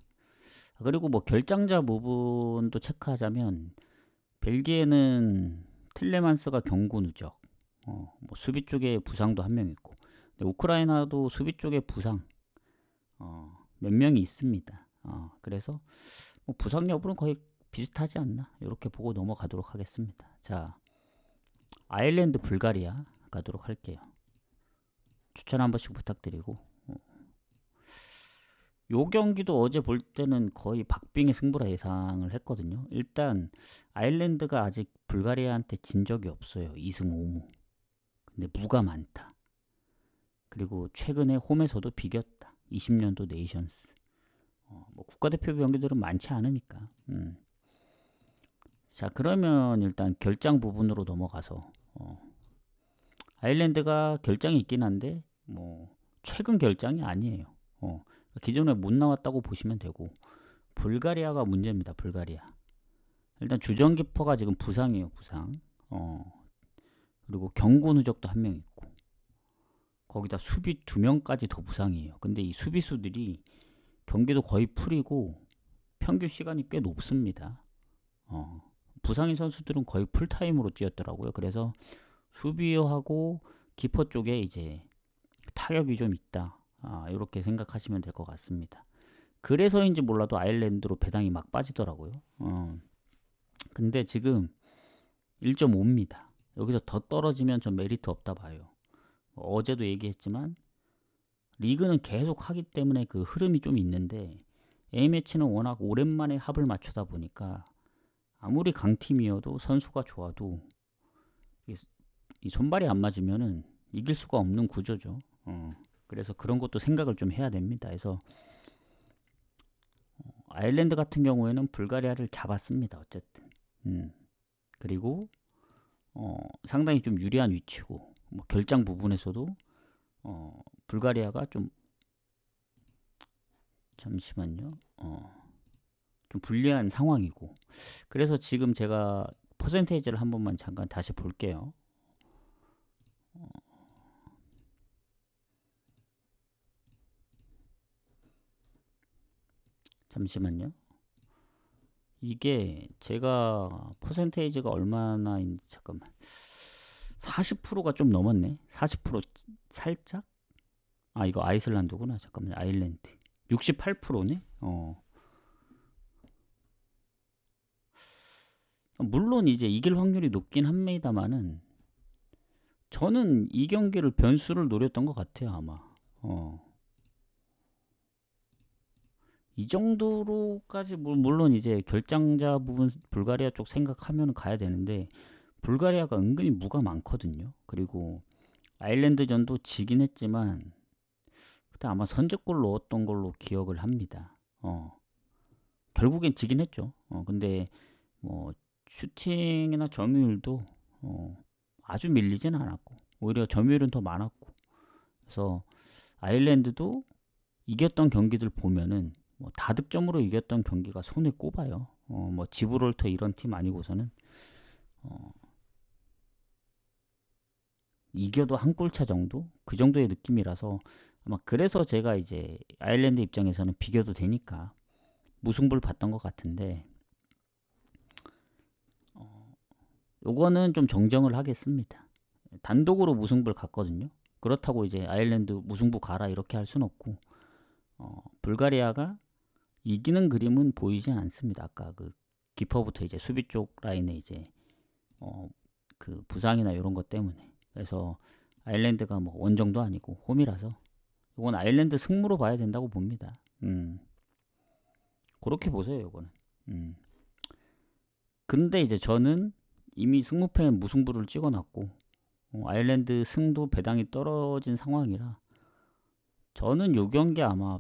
그리고 뭐 결장자 부분도 체크하자면 벨기에는 틸레만스가 경고 누적 뭐 수비 쪽에 부상도 한 명 있고 근데 우크라이나도 수비 쪽에 부상 몇 명이 있습니다. 그래서 뭐 부상 여부는 거의 비슷하지 않나 이렇게 보고 넘어가도록 하겠습니다. 자, 아일랜드 불가리아 가도록 할게요. 추천 한 번씩 부탁드리고 요 경기도 어제 볼 때는 거의 박빙의 승부라 예상을 했거든요. 일단 아일랜드가 아직 불가리아한테 진 적이 없어요. 2승 5무. 근데 무가 많다. 그리고 최근에 홈에서도 비겼다. 20년도 네이션스. 뭐 국가대표 경기들은 많지 않으니까. 자, 그러면 일단 결장 부분으로 넘어가서 아일랜드가 결장이 있긴 한데 뭐 최근 결장이 아니에요. 기존에 못 나왔다고 보시면 되고 불가리아가 문제입니다. 불가리아. 일단 주전키퍼가 지금 부상이에요. 부상. 그리고 경고 누적도 한 명 있고 거기다 수비 2명까지 더 부상이에요. 근데 이 수비수들이 경기도 거의 풀이고 평균 시간이 꽤 높습니다. 부상인 선수들은 거의 풀타임으로 뛰었더라고요. 그래서 수비하고 키퍼 쪽에 이제 타격이 좀 있다. 이렇게 생각하시면 될 것 같습니다. 그래서인지 몰라도 아일랜드로 배당이 막 빠지더라고요. 근데 지금 1.5입니다. 여기서 더 떨어지면 좀 메리트 없다 봐요. 어제도 얘기했지만 리그는 계속 하기 때문에 그 흐름이 좀 있는데 A매치는 워낙 오랜만에 합을 맞추다 보니까 아무리 강팀이어도 선수가 좋아도 이 손발이 안 맞으면은 이길 수가 없는 구조죠. 그래서 그런 것도 생각을 좀 해야 됩니다. 그래서 아일랜드 같은 경우에는 불가리아를 잡았습니다. 어쨌든. 그리고 상당히 좀 유리한 위치고 뭐 결장 부분에서도 불가리아가 좀 잠시만요. 좀 불리한 상황이고 그래서 지금 제가 퍼센테이지를 한 번만 잠깐 다시 볼게요. 잠시만요. 이게 제가 퍼센테이지가 얼마나 있는지 잠깐만 40%가 좀 넘었네. 40% 살짝? 이거 아이슬란드구나. 잠깐만요. 아일랜드 68%네. 물론 이제 이길 확률이 높긴 합니다만은 저는 이 경기를 변수를 노렸던 것 같아요. 아마 이 정도로까지 물론 이제 결장자 부분 불가리아 쪽 생각하면 가야 되는데 불가리아가 은근히 무가 많거든요. 그리고 아일랜드전도 지긴 했지만 그때 아마 선제골 넣었던 걸로 기억을 합니다. 결국엔 지긴 했죠. 근데 뭐 슈팅이나 점유율도 아주 밀리진 않았고 오히려 점유율은 더 많았고 그래서 아일랜드도 이겼던 경기들 보면은 뭐 다득점으로 이겼던 경기가 손에 꼽아요. 뭐 지브롤터 이런 팀 아니고서는 이겨도 한 골차 정도 그 정도의 느낌이라서 아마 그래서 제가 이제 아일랜드 입장에서는 비교도 되니까 무승부를 봤던 것 같은데 요거는 좀 정정을 하겠습니다. 단독으로 무승부를 갔거든요. 그렇다고 이제 아일랜드 무승부 가라 이렇게 할 순 없고 불가리아가 이기는 그림은 보이지 않습니다. 아까 그 기퍼부터 이제 수비 쪽 라인에 이제 그 부상이나 이런 것 때문에 그래서 아일랜드가 뭐 원정도 아니고 홈이라서 이건 아일랜드 승무로 봐야 된다고 봅니다. 그렇게 보세요, 이거는. 근데 이제 저는 이미 승무패는 무승부를 찍어놨고 아일랜드 승도 배당이 떨어진 상황이라 저는 요 경기 아마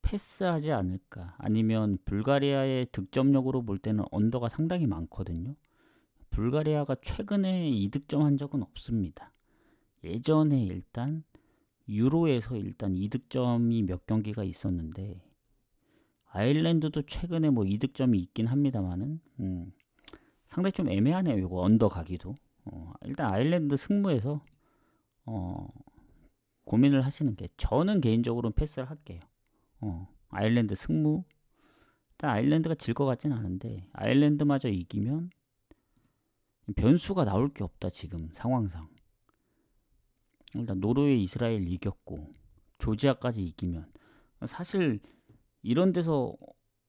패스하지 않을까. 아니면 불가리아의 득점력으로 볼 때는 언더가 상당히 많거든요. 불가리아가 최근에 2득점 한 적은 없습니다. 예전에 일단 유로에서 일단 2득점이 몇 경기가 있었는데 아일랜드도 최근에 뭐 2득점이 있긴 합니다만은 상당히 좀 애매하네요. 이거 언더 가기도. 일단 아일랜드 승무에서 고민을 하시는 게 저는 개인적으로는 패스를 할게요. 아일랜드 승무. 일단 아일랜드가 질 것 같진 않은데 아일랜드마저 이기면 변수가 나올 게 없다. 지금 상황상 일단 노르웨이 이스라엘 이겼고 조지아까지 이기면 사실 이런 데서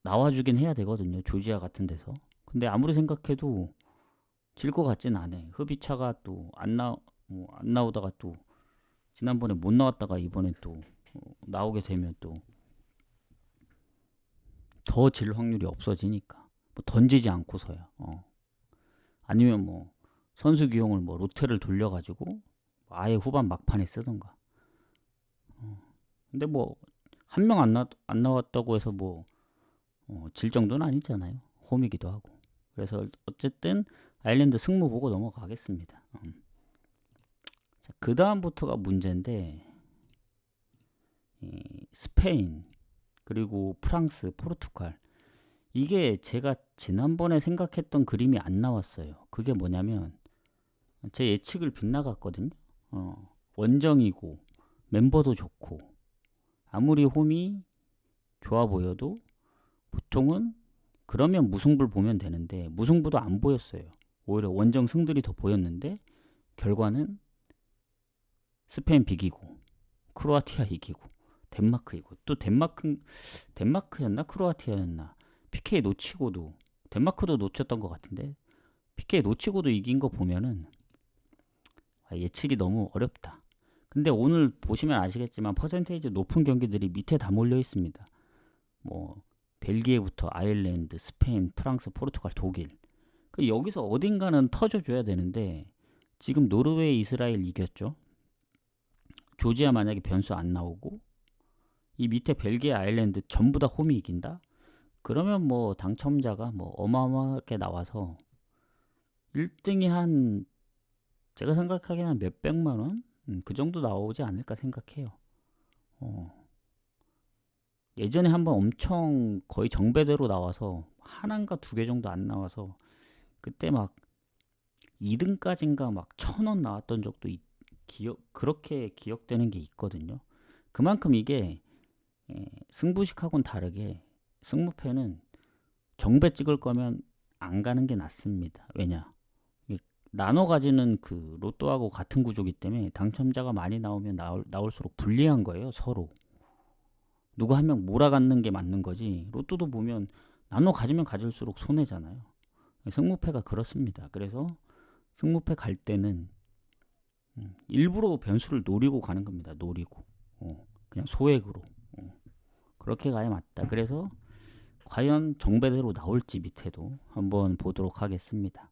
나와주긴 해야 되거든요. 조지아 같은 데서. 근데 아무리 생각해도 질 것 같진 않아요. 흡입차가 또 안 나오다가 또 지난번에 못 나왔다가 이번에 또 나오게 되면 또 더 질 확률이 없어지니까 뭐 던지지 않고서야 아니면 뭐 선수 기용을 뭐 로테를 돌려가지고 아예 후반 막판에 쓰던가 근데 뭐 한 명 안 나왔다고 해서 뭐 질 정도는 아니잖아요. 홈이기도 하고 그래서 어쨌든 아일랜드 승무 보고 넘어가겠습니다. 그 다음부터가 문제인데 스페인 그리고 프랑스, 포르투갈. 이게 제가 지난번에 생각했던 그림이 안 나왔어요. 그게 뭐냐면 제 예측을 빗나갔거든요. 원정이고 멤버도 좋고 아무리 홈이 좋아 보여도 보통은 그러면 무승부를 보면 되는데 무승부도 안 보였어요. 오히려 원정 승들이 더 보였는데 결과는 스페인 비기고 크로아티아 이기고 덴마크 이기고 또 덴마크였나 크로아티아였나 PK 놓치고도 덴마크도 놓쳤던 것 같은데 PK 놓치고도 이긴 거 보면은 예측이 너무 어렵다. 근데 오늘 보시면 아시겠지만 퍼센테이지 높은 경기들이 밑에 다 몰려 있습니다. 뭐 벨기에부터 아일랜드, 스페인, 프랑스, 포르투갈, 독일. 여기서 어딘가는 터져줘야 되는데 지금 노르웨이, 이스라엘 이겼죠. 조지아 만약에 변수 안 나오고 이 밑에 벨기에, 아일랜드 전부 다 홈이 이긴다? 그러면 뭐 당첨자가 뭐 어마어마하게 나와서 1등이 한 제가 생각하기에는 한 몇백만 원? 그 정도 나오지 않을까 생각해요. 예전에 한번 엄청 거의 정배대로 나와서 하나인가 두 개 정도 안 나와서 그때 막 2등까지인가 막 1,000원 나왔던 적도 그렇게 기억되는 게 있거든요. 그만큼 이게 승부식하고는 다르게 승무패는 정배 찍을 거면 안 가는 게 낫습니다. 왜냐? 나눠 가지는 그 로또하고 같은 구조기 때문에 당첨자가 많이 나오면 나올수록 불리한 거예요, 서로. 누구 한 명 몰아가는 게 맞는 거지. 로또도 보면 나눠 가지면 가질수록 손해잖아요. 승무패가 그렇습니다. 그래서 승무패 갈 때는 일부러 변수를 노리고 가는 겁니다. 노리고. 그냥 소액으로. 그렇게 가야 맞다. 그래서 과연 정배대로 나올지 밑에도 한번 보도록 하겠습니다.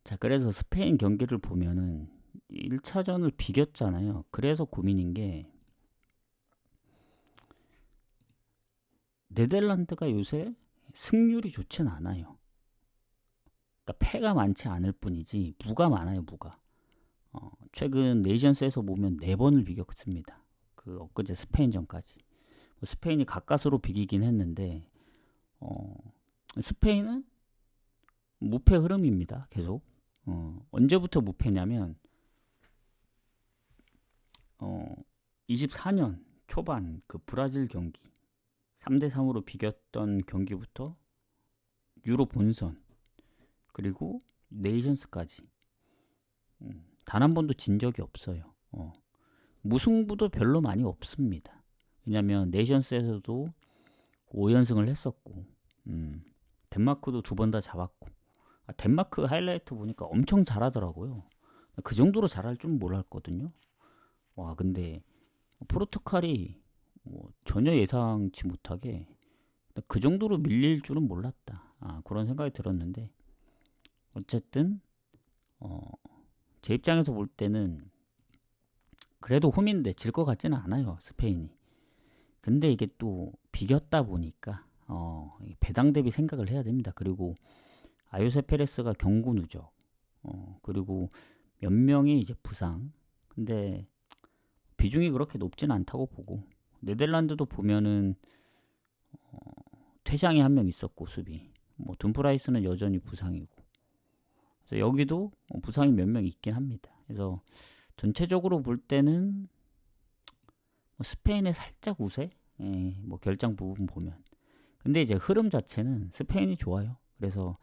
자, 그래서 스페인 경기를 보면은 1차전을 비겼잖아요. 그래서 고민인 게 네덜란드가 요새 승률이 좋진 않아요. 그러니까 패가 많지 않을 뿐이지 무가 많아요. 무가. 최근 네이션스에서 보면 4번을 비겼습니다. 그 엊그제 스페인전까지. 스페인이 가까스로 비기긴 했는데 스페인은 무패 흐름입니다. 계속. 언제부터 무패냐면 24년 초반 그 브라질 경기 3대3으로 비겼던 경기부터 유로 본선 그리고 네이션스까지 단 한 번도 진 적이 없어요. 무승부도 별로 많이 없습니다. 왜냐면 네이션스에서도 5연승을 했었고 덴마크도 2번 다 잡았고 덴마크 하이라이트 보니까 엄청 잘하더라고요. 그 정도로 잘할 줄 몰랐거든요. 와, 근데 포르투갈이 전혀 예상치 못하게 그 정도로 밀릴 줄은 몰랐다. 그런 생각이 들었는데 어쨌든 제 입장에서 볼 때는 그래도 홈인데 질 것 같지는 않아요. 스페인이. 근데 이게 또 비겼다 보니까 배당 대비 생각을 해야 됩니다. 그리고 아요세 페레스가 경고 누적 그리고 몇 명이 이제 부상. 근데 비중이 그렇게 높지는 않다고 보고 네덜란드도 보면은 퇴장이 한 명 있었고 수비 둠프라이스는 여전히 부상이고 그래서 여기도 부상이 몇 명 있긴 합니다. 그래서 전체적으로 볼 때는 스페인의 살짝 우세 결장 부분 보면 근데 이제 흐름 자체는 스페인이 좋아요. 그래서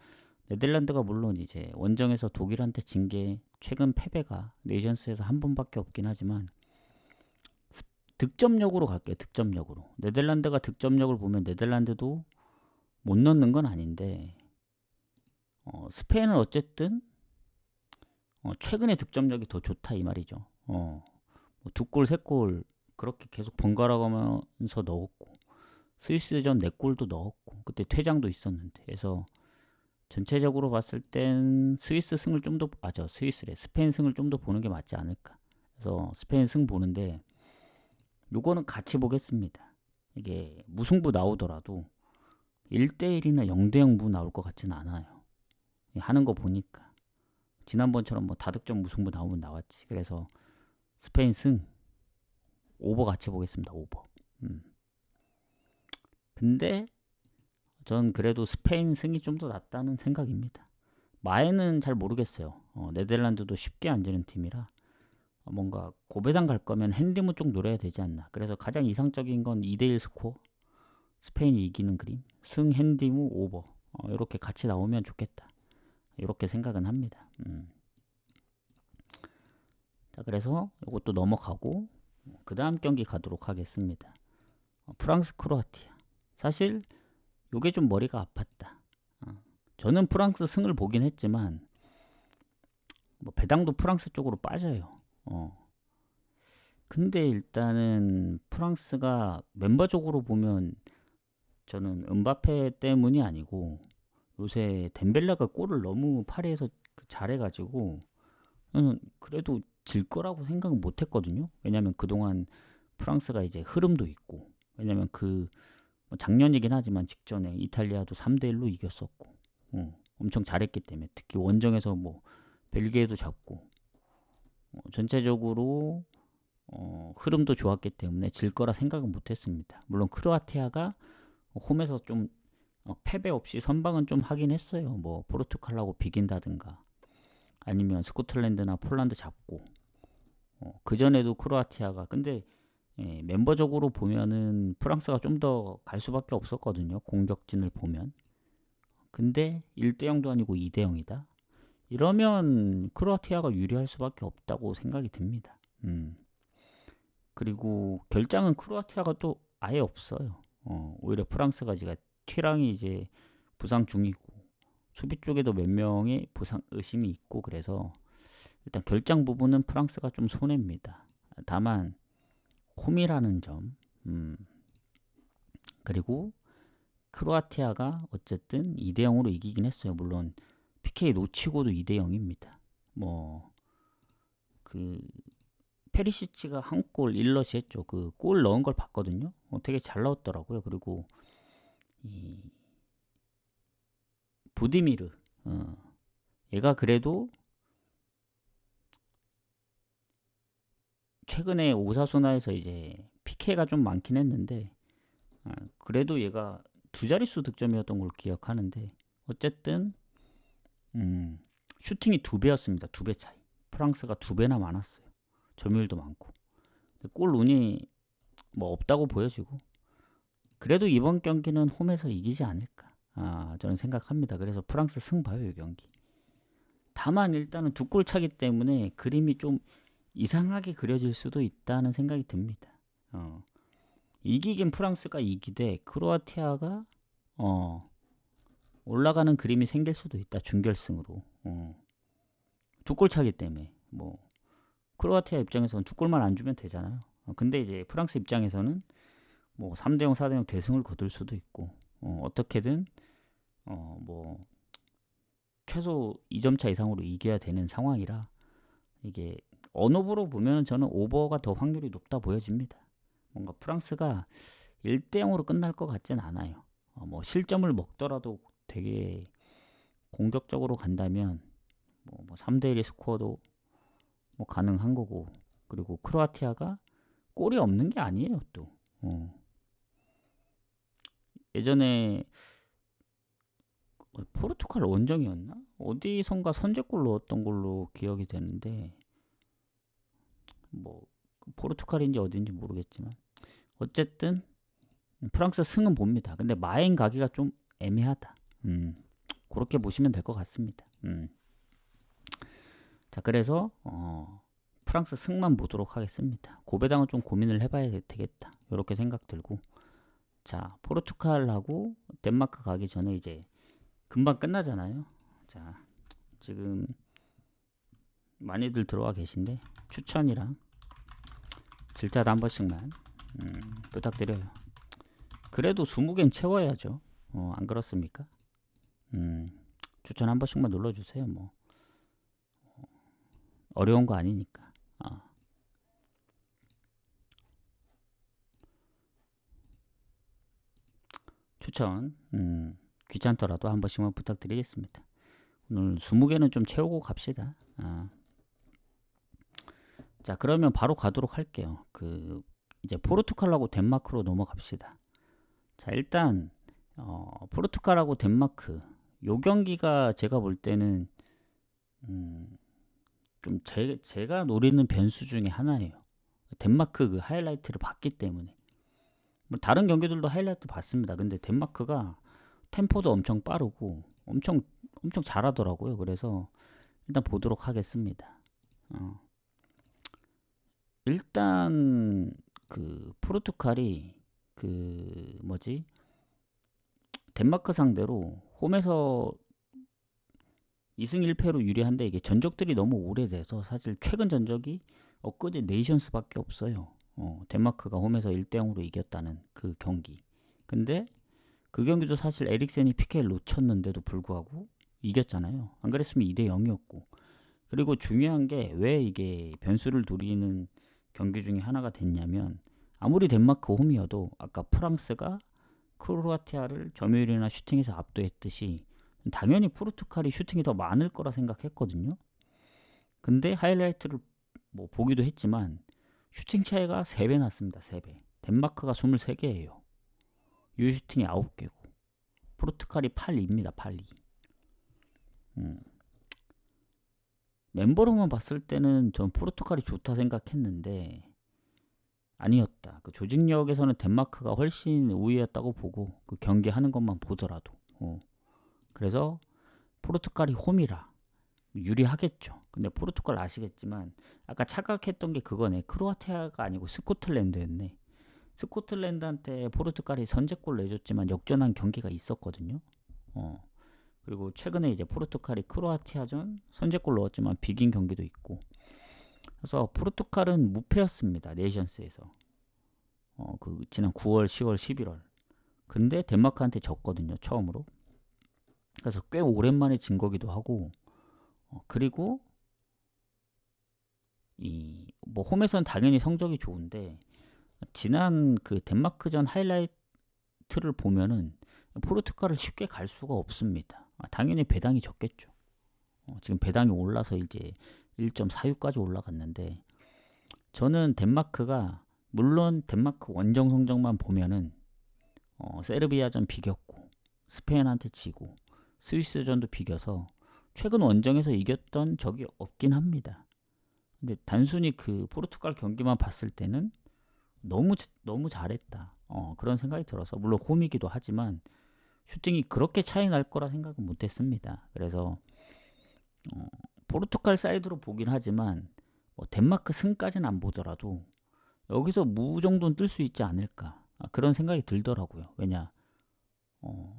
네덜란드가 물론 이제 원정에서 독일한테 진 게 최근 패배가 네이션스에서 한 번밖에 없긴 하지만 득점력으로 갈게요. 득점력으로. 네덜란드가 득점력을 보면 네덜란드도 못 넣는 건 아닌데 스페인은 어쨌든 최근에 득점력이 더 좋다 이 말이죠. 2골, 3골 그렇게 계속 번갈아가면서 넣었고 스위스전 4골도 넣었고 그때 퇴장도 있었는데 그래서 전체적으로 봤을 땐 스위스 승을 좀 더 스페인 승을 좀 더 보는 게 맞지 않을까. 그래서 스페인 승 보는데 요거는 같이 보겠습니다. 이게 무승부 나오더라도 1대1이나 0대0 무 나올 것 같지는 않아요. 하는 거 보니까 지난번처럼 다득점 무승부 나오면 나왔지. 그래서 스페인 승 오버 같이 보겠습니다. 오버. 근데 전 그래도 스페인 승이 좀 더 낫다는 생각입니다. 마에는 잘 모르겠어요. 네덜란드도 쉽게 안 지는 팀이라 뭔가 고배당 갈 거면 핸디무 쪽 노려야 되지 않나. 그래서 가장 이상적인 건 2대1 스코어, 스페인이 이기는 그림, 승 핸디무 오버, 이렇게 같이 나오면 좋겠다. 이렇게 생각은 합니다. 자, 그래서 이것도 넘어가고 그 다음 경기 가도록 하겠습니다. 프랑스 크로아티아. 사실 요게 좀 머리가 아팠다. 저는 프랑스 승을 보긴 했지만 뭐 배당도 프랑스 쪽으로 빠져요. 근데 일단은 프랑스가 멤버적으로 보면 저는 음바페 때문이 아니고 요새 덴벨레가 골을 너무 파리에서 잘해가지고 저는 그래도 질 거라고 생각은 못 했거든요. 왜냐면 그동안 프랑스가 이제 흐름도 있고, 왜냐면 뭐 작년이긴 하지만 직전에 이탈리아도 3대1로 이겼었고, 엄청 잘했기 때문에, 특히 원정에서 뭐 벨기에도 잡고, 전체적으로 흐름도 좋았기 때문에 질 거라 생각은 못 했습니다. 물론 크로아티아가 홈에서 좀 패배 없이 선방은 좀 하긴 했어요. 뭐 포르투갈하고 비긴다든가 아니면 스코틀랜드나 폴란드 잡고, 그 전에도 크로아티아가, 근데 멤버적으로 보면은 프랑스가 좀 더 갈 수밖에 없었거든요. 공격진을 보면. 근데 1대0도 아니고 2대0이다. 이러면 크로아티아가 유리할 수밖에 없다고 생각이 듭니다. 그리고 결장은 크로아티아가 또 아예 없어요. 오히려 프랑스가 지금 튀랑이 이제 부상 중이고 수비 쪽에도 몇 명의 부상 의심이 있고, 그래서 일단 결장 부분은 프랑스가 좀 손해입니다. 다만 홈이라는 점, 그리고 크로아티아가 어쨌든 2대0으로 이기긴 했어요. 물론 PK 놓치고도 2대0입니다. 뭐 그 페리시치가 한 골 일러시 했죠. 그 골 넣은 걸 봤거든요. 되게 잘 넣었더라고요. 그리고 이 부디미르, 얘가 그래도 최근에 오사수나에서 이제 PK가 좀 많긴 했는데, 그래도 얘가 두 자릿수 득점이었던 걸 기억하는데, 어쨌든 슈팅이 2배였습니다. 2배 차이. 프랑스가 2배나 많았어요. 점유율도 많고. 골 운이 뭐 없다고 보여지고, 그래도 이번 경기는 홈에서 이기지 않을까, 저는 생각합니다. 그래서 프랑스 승 봐요, 이 경기. 다만 일단은 2골 차기 때문에 그림이 좀 이상하게 그려질 수도 있다는 생각이 듭니다. 이기긴 프랑스가 이기되 크로아티아가 올라가는 그림이 생길 수도 있다. 준결승으로. 2골 차기 때문에 뭐 크로아티아 입장에서는 2골만 안 주면 되잖아요. 근데 이제 프랑스 입장에서는 뭐 3대0, 4대0 대승을 거둘 수도 있고, 어떻게든 뭐 최소 2점 차 이상으로 이겨야 되는 상황이라, 이게 언어부로 보면 저는 오버가 더 확률이 높다 보여집니다. 뭔가 프랑스가 1대0으로 끝날 것 같진 않아요. 뭐 실점을 먹더라도 되게 공격적으로 간다면 뭐 3대1의 스코어도 뭐 가능한 거고, 그리고 크로아티아가 골이 없는 게 아니에요 또. 예전에 포르투갈 원정이었나? 어디선가 선제골 넣었던 걸로 기억이 되는데, 뭐 포르투갈인지 어딘지 모르겠지만 어쨌든 프랑스 승은 봅니다. 근데 마인 가기가 좀 애매하다. 그렇게 보시면 될 것 같습니다. 자, 그래서 프랑스 승만 보도록 하겠습니다. 고배당은 좀 고민을 해봐야 되겠다. 이렇게 생각 들고, 자, 포르투갈하고 덴마크 가기 전에 이제 금방 끝나잖아요. 자, 지금 많이들 들어와 계신데 추천이랑 질자도 한 번씩만 부탁드려요. 그래도 20개는 채워야죠. 안 그렇습니까? 추천 한 번씩만 눌러주세요. 뭐 어려운 거 아니니까. 추천 귀찮더라도 한 번씩만 부탁드리겠습니다. 오늘 20개는 좀 채우고 갑시다. 자, 그러면 바로 가도록 할게요. 그 이제 포르투갈하고 덴마크로 넘어갑시다. 자, 일단 포르투갈하고 덴마크 요 경기가 제가 볼 때는 좀 제가 노리는 변수 중에 하나예요. 덴마크 그 하이라이트를 봤기 때문에. 뭐 다른 경기들도 하이라이트 봤습니다. 근데 덴마크가 템포도 엄청 빠르고 엄청 잘하더라고요. 그래서 일단 보도록 하겠습니다. 일단 그 포르투갈이 그 뭐지 덴마크 상대로 홈에서 2승 1패로 유리한데 이게 전적들이 너무 오래돼서 사실 최근 전적이 엊그제 네이션스밖에 없어요. 덴마크가 홈에서 1대0으로 이겼다는 그 경기. 근데 그 경기도 사실 에릭센이 PK를 놓쳤는데도 불구하고 이겼잖아요. 안 그랬으면 2대0이었고. 그리고 중요한 게 왜 이게 변수를 노리는 경기 중에 하나가 됐냐면 아무리 덴마크 홈이어도 아까 프랑스가 크로아티아를 점유율이나 슈팅에서 압도했듯이 당연히 포르투갈이 슈팅이 더 많을 거라 생각했거든요. 근데 하이라이트를 뭐 보기도 했지만 슈팅 차이가 3배 났습니다. 3배. 덴마크가 23개예요. 유슈팅이 9개고 포르투갈이 8입니다. 8이. 멤버로만 봤을 때는 전 포르투갈이 좋다 생각했는데 아니었다. 그 조직력에서는 덴마크가 훨씬 우위였다고 보고 그 경기하는 것만 보더라도 그래서 포르투갈이 홈이라 유리하겠죠. 근데 포르투갈 아시겠지만 아까 착각했던 게 그거네. 크로아티아가 아니고 스코틀랜드였네. 스코틀랜드한테 포르투갈이 선제골 내줬지만 역전한 경기가 있었거든요. 그리고 최근에 이제 포르투갈이 크로아티아전 선제골 넣었지만 비긴 경기도 있고. 그래서 포르투갈은 무패였습니다. 네이션스에서. 그 지난 9월, 10월, 11월. 근데 덴마크한테 졌거든요. 처음으로. 그래서 꽤 오랜만에 진 거기도 하고. 그리고 이 뭐 홈에서는 당연히 성적이 좋은데 지난 그 덴마크전 하이라이트를 보면은 포르투갈을 쉽게 갈 수가 없습니다. 당연히 배당이 적겠죠. 지금 배당이 올라서 이제 1.46까지 올라갔는데 저는 덴마크가 물론 덴마크 원정 성적만 보면은 세르비아전 비겼고 스페인한테 지고 스위스전도 비겨서 최근 원정에서 이겼던 적이 없긴 합니다. 근데 단순히 그 포르투갈 경기만 봤을 때는 너무 잘했다. 그런 생각이 들어서 물론 홈이기도 하지만 슈팅이 그렇게 차이 날 거라 생각은 못했습니다. 그래서 포르투갈 사이드로 보긴 하지만 뭐 덴마크 승까지는 안 보더라도 여기서 무 정도는 뜰 수 있지 않을까 그런 생각이 들더라고요. 왜냐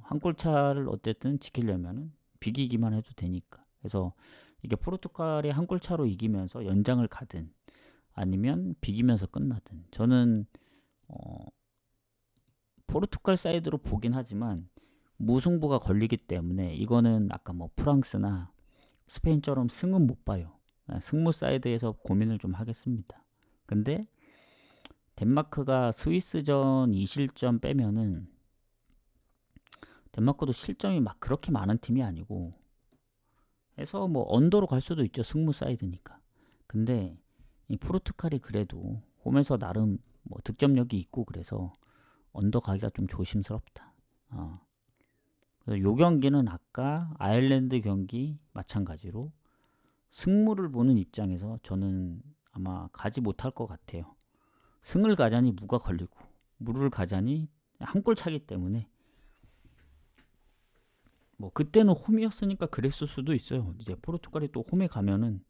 한 골 차를 어쨌든 지키려면은 비기기만 해도 되니까. 그래서 이게 포르투갈이 한 골 차로 이기면서 연장을 가든 아니면 비기면서 끝나든 저는 포르투갈 사이드로 보긴 하지만 무승부가 걸리기 때문에 이거는 아까 뭐 프랑스나 스페인처럼 승은 못 봐요. 승무 사이드에서 고민을 좀 하겠습니다. 근데 덴마크가 스위스전 2실점 빼면은 덴마크도 실점이 막 그렇게 많은 팀이 아니고 해서 뭐 언더로 갈 수도 있죠. 승무 사이드니까. 근데 이 포르투갈이 그래도 홈에서 나름 뭐 득점력이 있고 그래서 언더 가기가 좀 조심스럽다. 그래서 요 경기는 아까 아일랜드 경기 마찬가지로 승무를 보는 입장에서 저는 아마 가지 못할 것 같아요. 승을 가자니 무가 걸리고 무를 가자니 한 골 차기 때문에 뭐 그때는 홈이었으니까 그랬을 수도 있어요. 이제 포르투갈이 또 홈에 가면은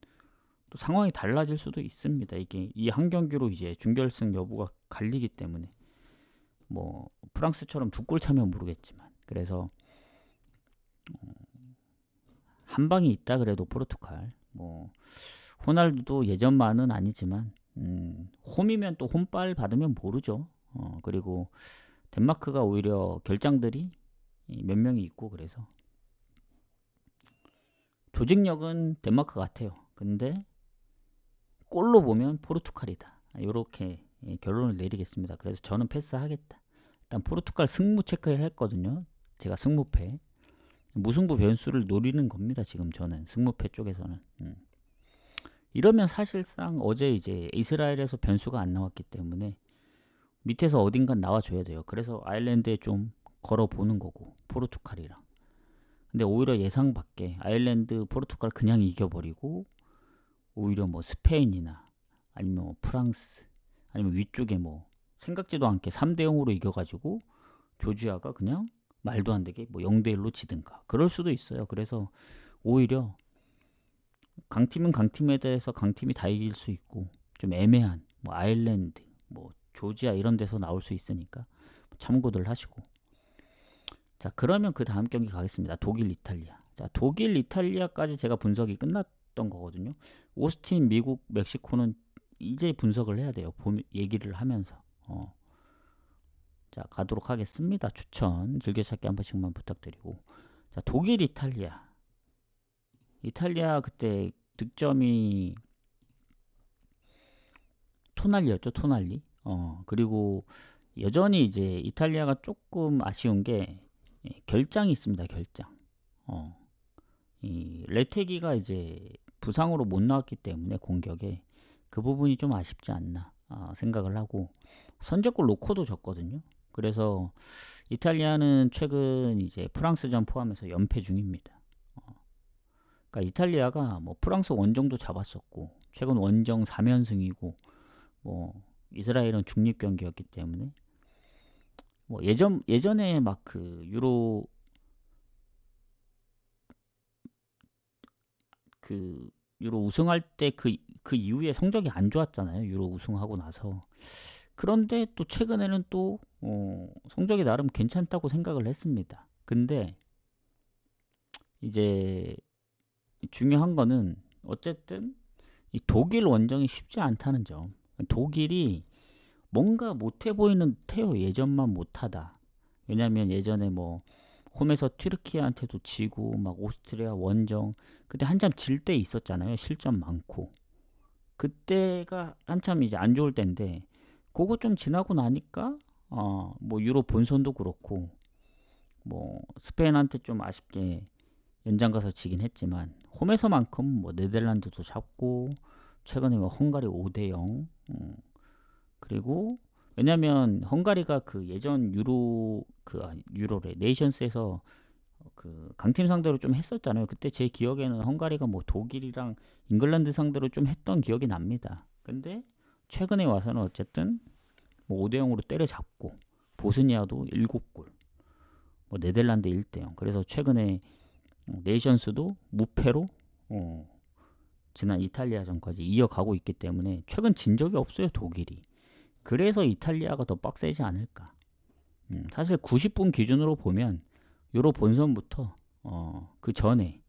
또 상황이 달라질 수도 있습니다. 이게 이 한 경기로 이제 준결승 여부가 갈리기 때문에 뭐 프랑스처럼 2골 차면 모르겠지만 그래서 한 방이 있다 그래도 포르투갈 뭐 호날두도 예전만은 아니지만 홈이면 또 홈발 받으면 모르죠. 그리고 덴마크가 오히려 결장들이 몇 명이 있고 그래서 조직력은 덴마크 같아요. 근데 골로 보면 포르투갈이다. 이렇게 결론을 내리겠습니다. 그래서 저는 패스하겠다. 일단 포르투갈 승무 체크를 했거든요. 제가 승무패 무승부 변수를 노리는 겁니다. 지금 저는 승무패 쪽에서는 이러면 사실상 어제 이제 이스라엘에서 변수가 안 나왔기 때문에 밑에서 어딘간 나와줘야 돼요. 그래서 아일랜드에 좀 걸어보는 거고, 포르투갈이랑. 근데 오히려 예상 밖에 아일랜드, 포르투갈 그냥 이겨버리고 오히려 뭐 스페인이나 아니면 뭐 프랑스 아니면 위쪽에 뭐 생각지도 않게 3대 0으로 이겨가지고 조지아가 그냥 말도 안 되게 뭐 0대 1로 지든가 그럴 수도 있어요. 그래서 오히려 강팀은 강팀에 대해서 강팀이 다 이길 수 있고 좀 애매한 뭐 아일랜드 뭐 조지아 이런 데서 나올 수 있으니까 참고들 하시고. 자, 그러면 그 다음 경기 가겠습니다. 독일 이탈리아. 자, 독일 이탈리아까지 제가 분석이 끝났던 거거든요. 오스틴 미국 멕시코는 이제 분석을 해야 돼요. 얘기를 하면서. 자, 가도록 하겠습니다. 추천 즐겨찾기 한 번씩만 부탁드리고. 자, 독일 이탈리아. 이탈리아 그때 득점이 토날리였죠. 토날리. 그리고 여전히 이제 이탈리아가 조금 아쉬운 게 결장이 있습니다. 결장. 이 레테기가 이제 부상으로 못 나왔기 때문에 공격에 그 부분이 좀 아쉽지 않나 생각을 하고, 선제골 놓고도 졌거든요. 그래서 이탈리아는 최근 이제 프랑스전 포함해서 연패 중입니다. 그러니까 이탈리아가 뭐 프랑스 원정도 잡았었고 최근 원정 3연승이고 뭐 이스라엘은 중립 경기였기 때문에 뭐 예전에 막 그 유로 우승할 때 그 이후에 성적이 안 좋았잖아요. 유로 우승하고 나서. 그런데 또 최근에는 또 성적이 나름 괜찮다고 생각을 했습니다. 근데 이제 중요한 거는 어쨌든 이 독일 원정이 쉽지 않다는 점. 독일이 뭔가 못해 보이는 듯해요. 예전만 못하다. 왜냐면 예전에 뭐 홈에서 튀르키예한테도 지고 막 오스트리아 원정 그때 한참 질 때 있었잖아요. 실점 많고. 그때가 한참 이제 안 좋을 때인데 그거 좀 지나고 나니까 뭐 유로 본선도 그렇고 뭐 스페인한테 좀 아쉽게 연장 가서 지긴 했지만 홈에서만큼 뭐 네덜란드도 잡고 최근에 뭐 헝가리 5대 0 그리고 왜냐면 헝가리가 그 예전 유로래 네이션스에서 그 강팀 상대로 좀 했었잖아요. 그때 제 기억에는 헝가리가 뭐 독일이랑 잉글랜드 상대로 좀 했던 기억이 납니다. 근데 최근에 와서는 어쨌든 뭐 5대 0으로 때려잡고 보스니아도 7골, 뭐 네덜란드 1대 0. 그래서 최근에 네이션스도 무패로 지난 이탈리아전까지 이어가고 있기 때문에 최근 진 적이 없어요, 독일이. 그래서 이탈리아가 더 빡세지 않을까. 사실 90분 기준으로 보면 유로 본선부터 그 전에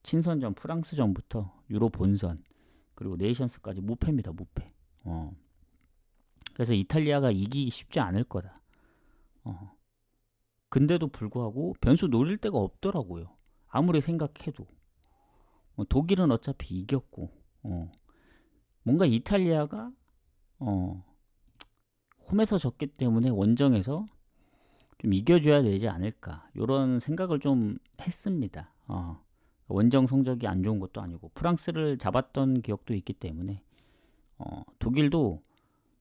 친선전 프랑스전부터 유로 본선 그리고 네이션스까지 무패입니다. 무패. 그래서 이탈리아가 이기기 쉽지 않을 거다. 근데도 불구하고 변수 노릴 데가 없더라고요. 아무리 생각해도. 독일은 어차피 이겼고 뭔가 이탈리아가 홈에서 졌기 때문에 원정에서 좀 이겨줘야 되지 않을까 이런 생각을 좀 했습니다. 원정 성적이 안 좋은 것도 아니고 프랑스를 잡았던 기억도 있기 때문에 독일도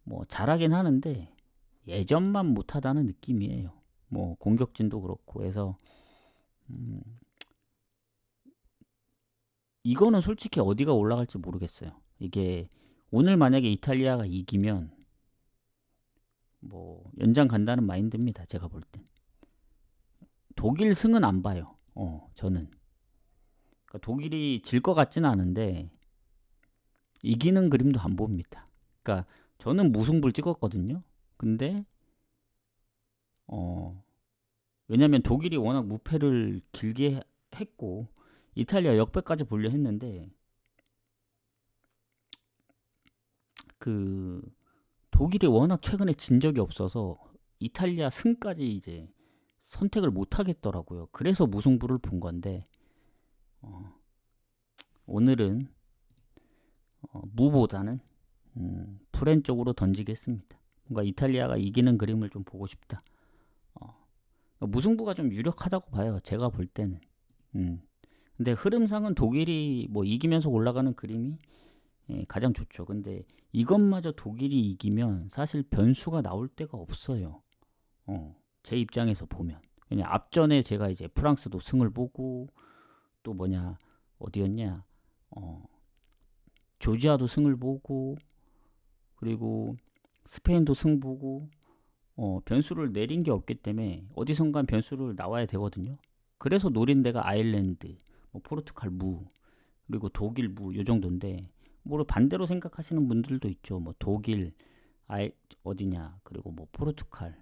뭐 잘하긴 하는데 예전만 못하다는 느낌이에요. 뭐 공격진도 그렇고 해서 이거는 솔직히 어디가 올라갈지 모르겠어요. 이게 오늘 만약에 이탈리아가 이기면 뭐 연장 간다는 마인드입니다. 제가 볼 땐. 독일 승은 안 봐요. 저는. 그러니까 독일이 질 것 같지는 않은데 이기는 그림도 안 봅니다. 그러니까 저는 무승부를 찍었거든요. 근데 왜냐면 독일이 워낙 무패를 길게 했고 이탈리아 역배까지 보려 했는데 그 독일이 워낙 최근에 진 적이 없어서 이탈리아 승까지 이제 선택을 못 하겠더라고요. 그래서 무승부를 본 건데 오늘은 무보다는 프렌 쪽으로 던지겠습니다. 뭔가 이탈리아가 이기는 그림을 좀 보고 싶다. 무승부가 좀 유력하다고 봐요. 제가 볼 때는. 근데 흐름상은 독일이 뭐 이기면서 올라가는 그림이 가장 좋죠. 근데 이것마저 독일이 이기면 사실 변수가 나올 데가 없어요. 제 입장에서 보면. 왜냐 앞전에 제가 이제 프랑스도 승을 보고 또 뭐냐 어디였냐 조지아도 승을 보고 그리고 스페인도 승 보고 변수를 내린 게 없기 때문에 어디선간 변수를 나와야 되거든요. 그래서 노린 데가 아일랜드, 뭐 포르투갈 무, 그리고 독일 무 요 정도인데 뭐 반대로 생각하시는 분들도 있죠. 뭐 독일, 어디냐, 그리고 뭐 포르투갈,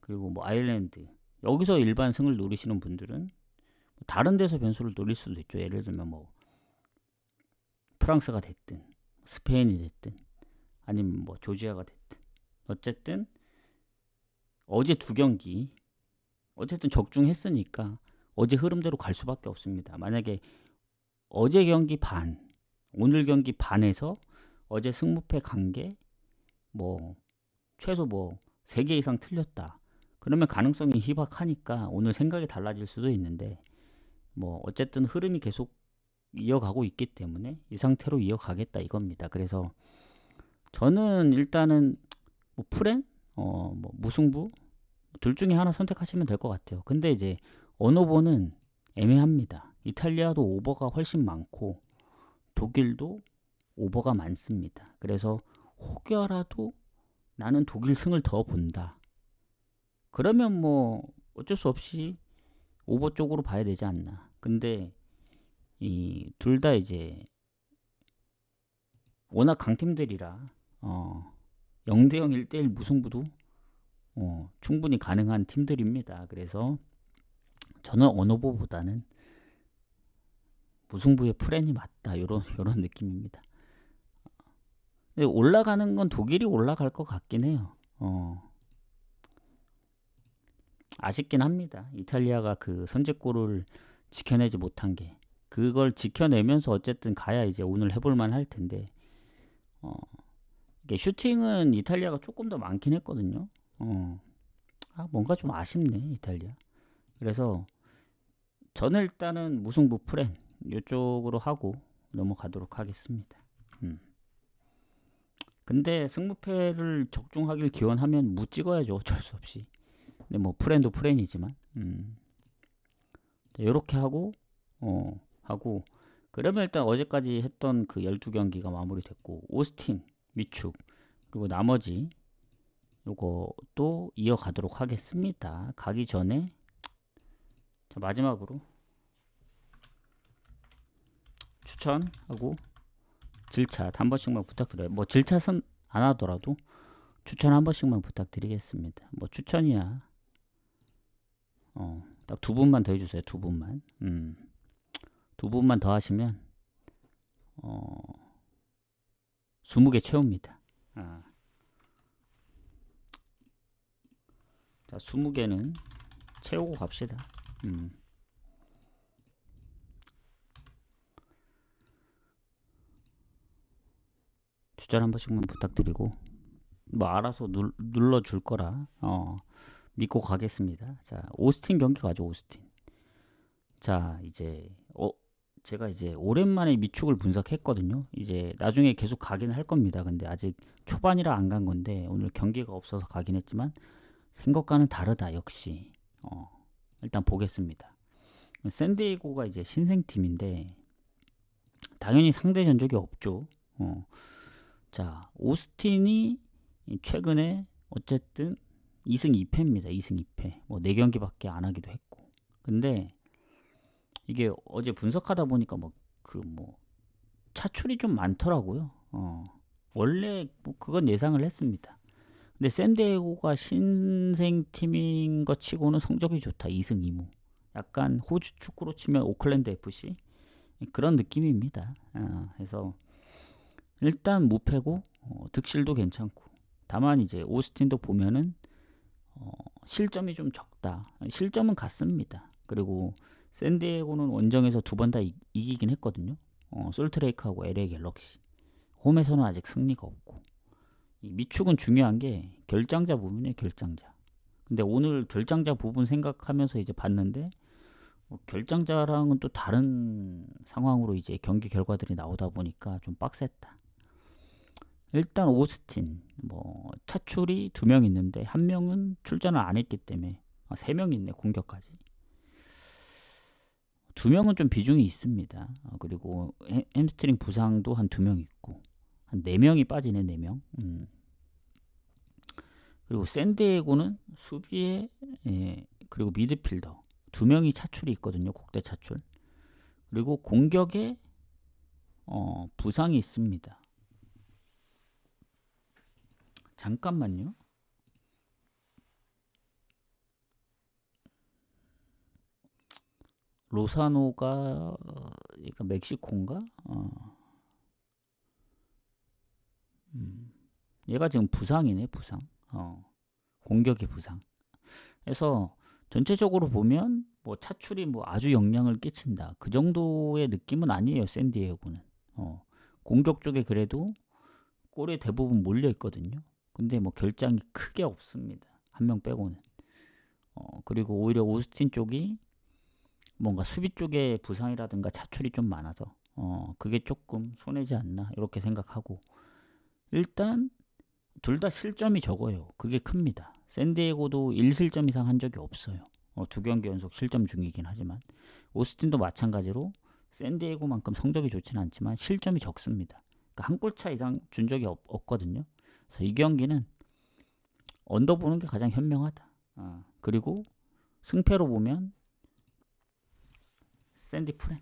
그리고 뭐 아일랜드 여기서 일반 승을 노리시는 분들은 다른 데서 변수를 노릴 수도 있죠. 예를 들면 뭐 프랑스가 됐든 스페인이 됐든 아니면 뭐 조지아가 됐든 어쨌든 어제 두 경기 어쨌든 적중했으니까 어제 흐름대로 갈 수밖에 없습니다. 만약에 어제 경기 반, 오늘 경기 반에서 어제 승무패 간 게 뭐 최소 뭐 3개 이상 틀렸다. 그러면 가능성이 희박하니까 오늘 생각이 달라질 수도 있는데 뭐 어쨌든 흐름이 계속 이어가고 있기 때문에 이 상태로 이어가겠다 이겁니다. 그래서 저는 일단은 뭐 프렌, 뭐 무승부 둘 중에 하나 선택하시면 될 것 같아요. 근데 이제 언어보는 애매합니다. 이탈리아도 오버가 훨씬 많고 독일도 오버가 많습니다. 그래서 혹여라도 나는 독일 승을 더 본다. 그러면 뭐 어쩔 수 없이 오버 쪽으로 봐야 되지 않나. 근데 이 둘 다 이제 워낙 강팀들이라 0대0 1대1 무승부도 충분히 가능한 팀들입니다. 그래서 저는 언어보보다는 무승부의 프렌이 맞다 요런 느낌입니다. 근데 올라가는 건 독일이 올라갈 것 같긴 해요. 아쉽긴 합니다. 이탈리아가 그 선제골을 지켜내지 못한 게 그걸 지켜내면서 어쨌든 가야 이제 오늘 해볼만 할 텐데 이게 슈팅은 이탈리아가 조금 더 많긴 했거든요. 뭔가 좀 아쉽네 이탈리아. 그래서 저는 일단은 무승부 프렌 이쪽으로 하고 넘어가도록 하겠습니다. 근데 승무패를 적중하길 기원하면 무 찍어야죠. 어쩔 수 없이. 근데 뭐 프렌도 프렌이지만 이렇게 하고 그러면 일단 어제까지 했던 그 12경기가 마무리됐고 오스틴 미축 그리고 나머지 요것도 이어가도록 하겠습니다. 가기 전에 자, 마지막으로 추천하고 질차 한 번씩만 부탁드려요. 뭐 질차선 안 하더라도 추천 한 번씩만 부탁드리겠습니다. 뭐 추천이야. 딱 2분만 더 해주세요. 2분만. 2분만 더 하시면 20개 채웁니다. 자, 20개는 채우고 갑시다. 추천 한 번씩만 부탁드리고 뭐 알아서 눌러줄 거라 믿고 가겠습니다. 자, 오스틴 경기 가죠. 오스틴. 자, 이제 제가 이제 오랜만에 미축을 분석했거든요. 이제 나중에 계속 가긴 할 겁니다. 근데 아직 초반이라 안 간 건데 오늘 경기가 없어서 가긴 했지만 생각과는 다르다 역시. 일단 보겠습니다. 샌디에이고가 이제 신생팀인데 당연히 상대 전적이 없죠. 자, 오스틴이 최근에 어쨌든 2승 2패입니다. 2승 2패. 뭐 4경기밖에 안 하기도 했고. 근데 이게 어제 분석하다 보니까 차출이 좀 많더라고요. 원래 뭐 그건 예상을 했습니다. 근데 샌디에고가 신생팀인 것 치고는 성적이 좋다. 2승 2무. 약간 호주 축구로 치면 오클랜드 FC 그런 느낌입니다. 그래서 일단 무패고 득실도 괜찮고 다만 이제 오스틴도 보면은 실점이 좀 적다. 실점은 같습니다. 그리고 샌디에고는 원정에서 2번 다 이기긴 했거든요. 솔트레이크하고 LA 갤럭시. 홈에서는 아직 승리가 없고. 이 미축은 중요한 게 결장자 부분이에요. 결장자. 근데 오늘 결장자 부분 생각하면서 이제 봤는데 결장자랑은 또 다른 상황으로 이제 경기 결과들이 나오다 보니까 좀 빡셌다. 일단 오스틴 차출이 2명 있는데 1명은 출전을 안 했기 때문에 3명 있네. 공격까지 2명은 좀 비중이 있습니다. 그리고 햄스트링 부상도 한 2명 있고 한 4명이 빠지네. 4명. 그리고 샌디에고는 수비에 그리고 미드필더 2명이 차출이 있거든요. 국대 차출. 그리고 공격에 부상이 있습니다. 잠깐만요. 로사노가 그러니까 멕시코인가? 얘가 지금 부상이네. 부상. 공격이 부상. 그래서 전체적으로 보면 차출이 아주 영향을 끼친다. 그 정도의 느낌은 아니에요. 샌디에고는. 공격 쪽에 그래도 골에 대부분 몰려 있거든요. 근데 결장이 크게 없습니다. 1명 빼고는. 그리고 오히려 오스틴 쪽이 뭔가 수비 쪽에 부상이라든가 차출이 좀 많아서 그게 조금 손해지 않나 이렇게 생각하고, 일단 둘 다 실점이 적어요. 그게 큽니다. 샌디에고도 1실점 이상 한 적이 없어요. 2경기 연속 실점 중이긴 하지만 오스틴도 마찬가지로 샌디에고만큼 성적이 좋지는 않지만 실점이 적습니다. 그러니까 한 골차 이상 준 적이 없거든요. 그래서 이 경기는 언더 보는 게 가장 현명하다. 그리고 승패로 보면 샌디 프랭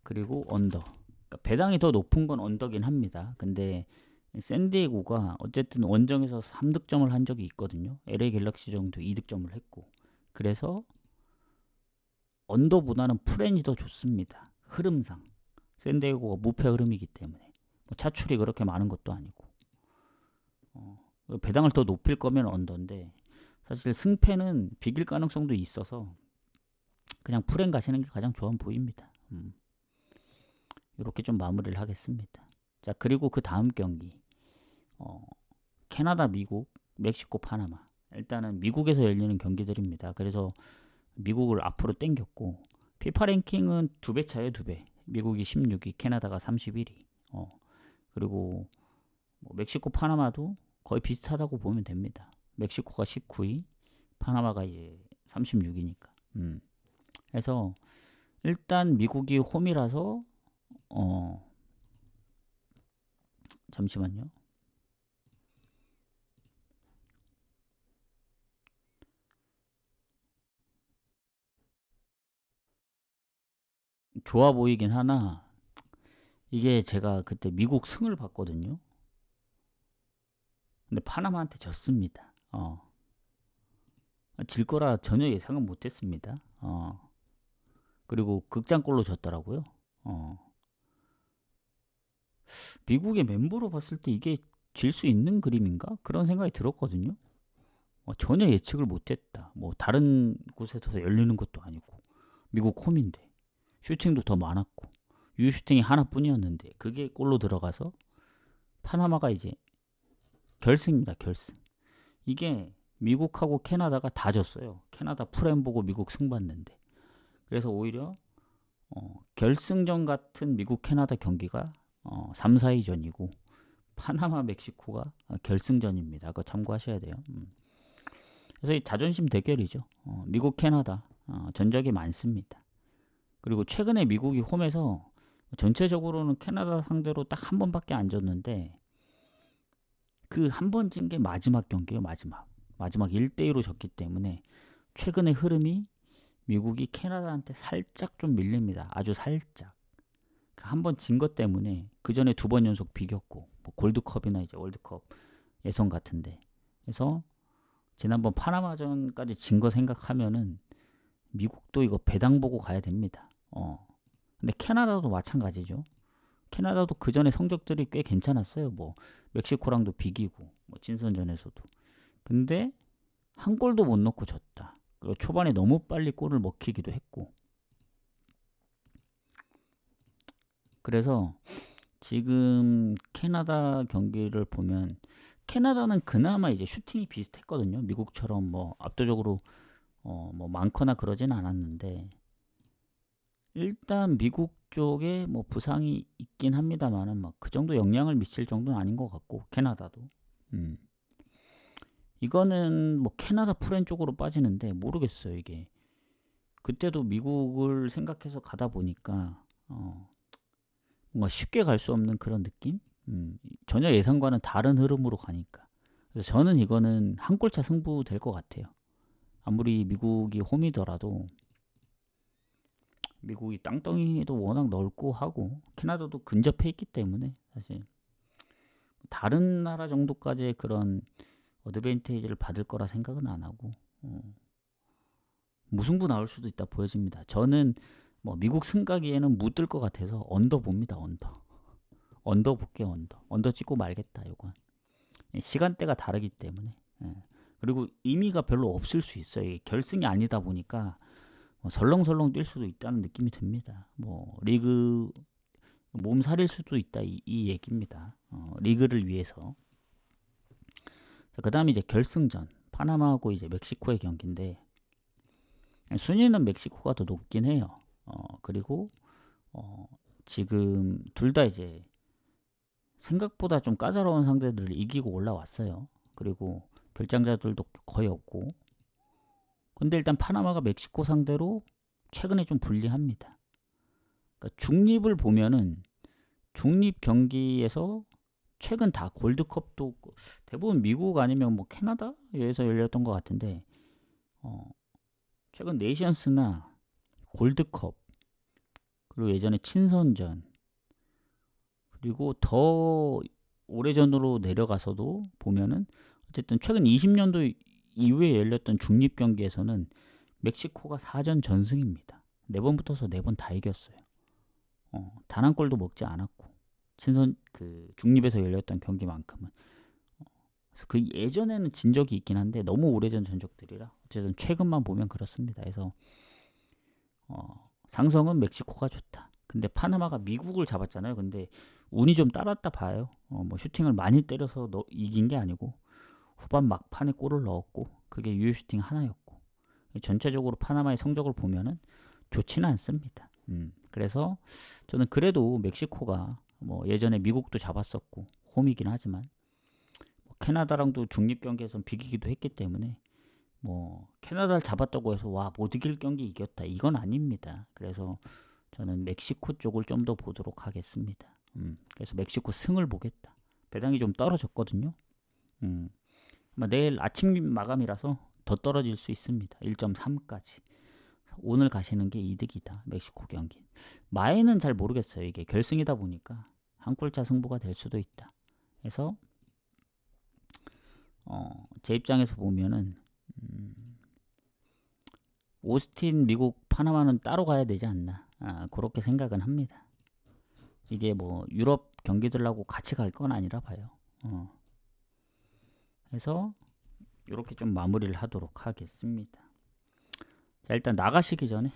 그리고 언더. 그러니까 배당이 더 높은 건 언더긴 합니다. 근데 샌디에고가 어쨌든 원정에서 3득점을 한 적이 있거든요. LA 갤럭시 정도 2득점을 했고, 그래서 언더보다는 프렌이 더 좋습니다. 흐름상 샌디에고가 무패 흐름이기 때문에 차출이 그렇게 많은 것도 아니고 배당을 더 높일 거면 언더인데, 사실 승패는 비길 가능성도 있어서 그냥 프렌 가시는 게 가장 좋아 보입니다. 이렇게 좀 마무리를 하겠습니다. 자, 그리고 그 다음 경기 캐나다, 미국, 멕시코, 파나마. 일단은 미국에서 열리는 경기들입니다. 그래서 미국을 앞으로 땡겼고, 피파 랭킹은 2배 차예요. 2배. 미국이 16위, 캐나다가 31위. 그리고 멕시코, 파나마도 거의 비슷하다고 보면 됩니다. 멕시코가 19위, 파나마가 이제 36위니까. 그래서 일단 미국이 홈이라서 잠시만요. 좋아 보이긴 하나, 이게 제가 그때 미국 승을 봤거든요. 근데 파나마한테 졌습니다. 질 거라 전혀 예상은 못했습니다. 그리고 극장골로 졌더라고요. 미국의 멤버로 봤을 때 이게 질 수 있는 그림인가? 그런 생각이 들었거든요. 전혀 예측을 못했다. 다른 곳에서 열리는 것도 아니고 미국 홈인데 슈팅도 더 많았고 유슈팅이 하나뿐이었는데 그게 골로 들어가서 파나마가 이제 결승입니다. 결승. 이게 미국하고 캐나다가 다 졌어요. 캐나다 프렘 보고 미국 승 봤는데. 그래서 오히려 결승전 같은 미국 캐나다 경기가 3, 4위전이고 파나마 멕시코가 결승전입니다. 그거 참고하셔야 돼요. 그래서 이 자존심 대결이죠. 미국 캐나다 전적이 많습니다. 그리고 최근에 미국이 홈에서 전체적으로는 캐나다 상대로 딱 한 번밖에 안 졌는데, 그 한 번 진 게 마지막 경기예요. 마지막 1대2로 졌기 때문에 최근의 흐름이 미국이 캐나다한테 살짝 좀 밀립니다. 아주 살짝. 한 번 진 것 때문에 그 전에 2번 연속 비겼고 골드컵이나 이제 월드컵 예선 같은데, 그래서 지난번 파나마전까지 진 거 생각하면은 미국도 이거 배당 보고 가야 됩니다. 근데 캐나다도 마찬가지죠. 캐나다도 그 전에 성적들이 꽤 괜찮았어요. 멕시코랑도 비기고 친선전에서도. 근데 한 골도 못 넣고 졌다. 그리고 초반에 너무 빨리 골을 먹히기도 했고. 그래서 지금 캐나다 경기를 보면 캐나다는 그나마 이제 슈팅이 비슷했거든요. 미국처럼 압도적으로 뭐 많거나 그러진 않았는데 일단 미국 쪽에 뭐 부상이 있긴 합니다만은 막 그 정도 영향을 미칠 정도는 아닌 것 같고 캐나다도 음. 이거는 뭐 캐나다 프렌 쪽으로 빠지는데 모르겠어요 이게 그때도 미국을 생각해서 가다 보니까 뭔가 쉽게 갈 수 없는 그런 느낌? 전혀 예상과는 다른 흐름으로 가니까 그래서 저는 이거는 한 골차 승부 될 것 같아요. 아무리 미국이 홈이더라도 미국이 땅덩이도 워낙 넓고 하고 캐나다도 근접해 있기 때문에 사실 다른 나라 정도까지의 그런 어드밴티지를 받을 거라 생각은 안 하고 무승부 나올 수도 있다 보여집니다. 저는 뭐 미국 승가기에는 못 들 것 같아서 언더 봅니다. 언더 볼게 언더 찍고 말겠다. 요건 시간대가 다르기 때문에 그리고 의미가 별로 없을 수 있어요. 이게 결승이 아니다 보니까 설렁설렁 뛸 수도 있다는 느낌이 듭니다. 뭐 리그 몸살일 수도 있다 이 얘기입니다. 리그를 위해서. 그 다음에 이제 결승전 파나마하고 이제 멕시코의 경기인데 순위는 멕시코가 더 높긴 해요. 그리고 지금 둘 다 이제 생각보다 좀 까다로운 상대들을 이기고 올라왔어요. 그리고 결장자들도 거의 없고 근데 일단 파나마가 멕시코 상대로 최근에 좀 불리합니다. 그러니까 중립을 보면은 중립 경기에서 최근 다 골드컵도 대부분 미국 아니면 뭐 캐나다에서 열렸던 것 같은데 최근 네이션스나 골드컵 그리고 예전에 친선전 그리고 더 오래전으로 내려가서도 보면은 어쨌든 최근 20년도 이후에 열렸던 중립 경기에서는 멕시코가 4전 전승입니다. 4번 붙어서 4번 다 이겼어요. 단 한 골도 먹지 않았고 친선 그 중립에서 열렸던 경기만큼은 그래서 그 예전에는 진 적이 있긴 한데 너무 오래전 전적들이라 어쨌든 최근만 보면 그렇습니다. 그래서 상성은 멕시코가 좋다. 근데 파나마가 미국을 잡았잖아요. 근데 운이 좀 따랐다 봐요. 뭐 슈팅을 많이 때려서 이긴 게 아니고 후반 막판에 골을 넣었고 그게 유효 슈팅 하나였고 전체적으로 파나마의 성적을 보면은 좋지는 않습니다. 그래서 저는 그래도 멕시코가 뭐 예전에 미국도 잡았었고 홈이긴 하지만 뭐 캐나다랑도 중립 경기에선 비기기도 했기 때문에 뭐 캐나다를 잡았다고 해서 와 못 이길 경기 이겼다 이건 아닙니다. 그래서 저는 멕시코 쪽을 좀 더 보도록 하겠습니다. 그래서 멕시코 승을 보겠다. 배당이 좀 떨어졌거든요. 내일 아침 마감이라서 더 떨어질 수 있습니다. 1.3까지. 오늘 가시는 게 이득이다. 멕시코 경기. 마에는 잘 모르겠어요. 이게 결승이다 보니까 한 골차 승부가 될 수도 있다. 그래서 제 입장에서 보면은 오스틴 미국 파나마는 따로 가야 되지 않나 그렇게 생각은 합니다. 이게 뭐 유럽 경기들하고 같이 갈 건 아니라 봐요. 그래서 이렇게 좀 마무리를 하도록 하겠습니다. 자 일단 나가시기 전에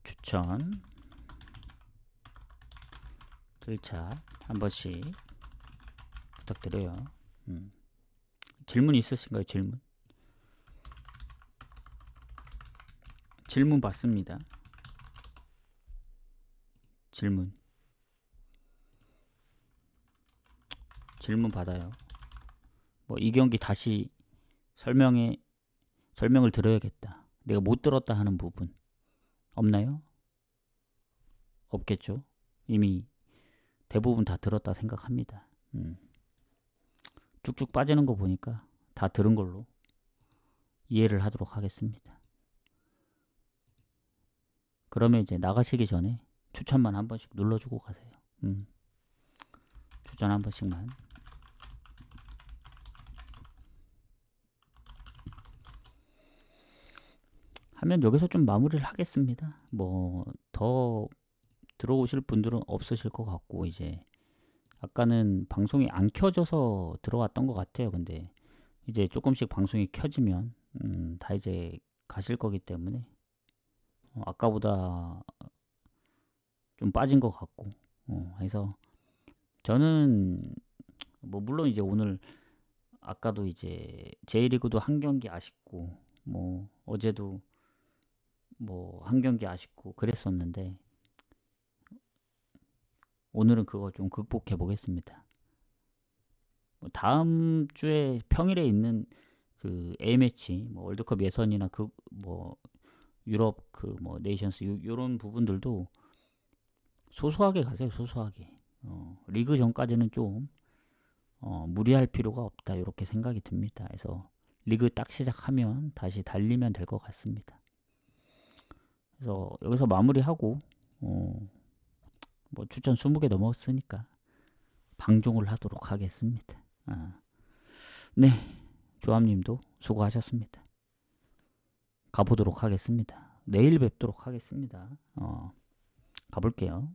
추천 글차 한 번씩 부탁드려요. 질문 있으신가요? 질문 받습니다. 질문 받아요. 뭐 이 경기 다시 설명을 들어야겠다. 내가 못 들었다 하는 부분 없나요? 없겠죠. 이미 대부분 다 들었다 생각합니다. 쭉쭉 빠지는 거 보니까 다 들은 걸로 이해를 하도록 하겠습니다. 그러면 이제 나가시기 전에 추천만 한 번씩 눌러주고 가세요. 추천 한 번씩만. 하면 여기서 좀 마무리를 하겠습니다. 뭐 더 들어오실 분들은 없으실 것 같고 이제 아까는 방송이 안 켜져서 들어왔던 것 같아요. 근데 이제 조금씩 방송이 켜지면 다 이제 가실 거기 때문에 아까보다 좀 빠진 것 같고 해서 저는 뭐 물론 이제 오늘 아까도 이제 J리그도 한 경기 아쉽고 뭐 어제도 뭐 한 경기 아쉽고 그랬었는데 오늘은 그거 좀 극복해 보겠습니다. 뭐 다음 주에 평일에 있는 그 A매치, 뭐 월드컵 예선이나 그 뭐 유럽 그 뭐 네이션스 요런 부분들도 소소하게 가세요. 소소하게. 리그 전까지는 좀 무리할 필요가 없다 이렇게 생각이 듭니다. 그래서 리그 딱 시작하면 다시 달리면 될 것 같습니다. 그래서 여기서 마무리하고 뭐 추천 20개 넘었으니까 방종을 하도록 하겠습니다. 네, 조합님도 수고하셨습니다. 가보도록 하겠습니다. 내일 뵙도록 하겠습니다. 가볼게요.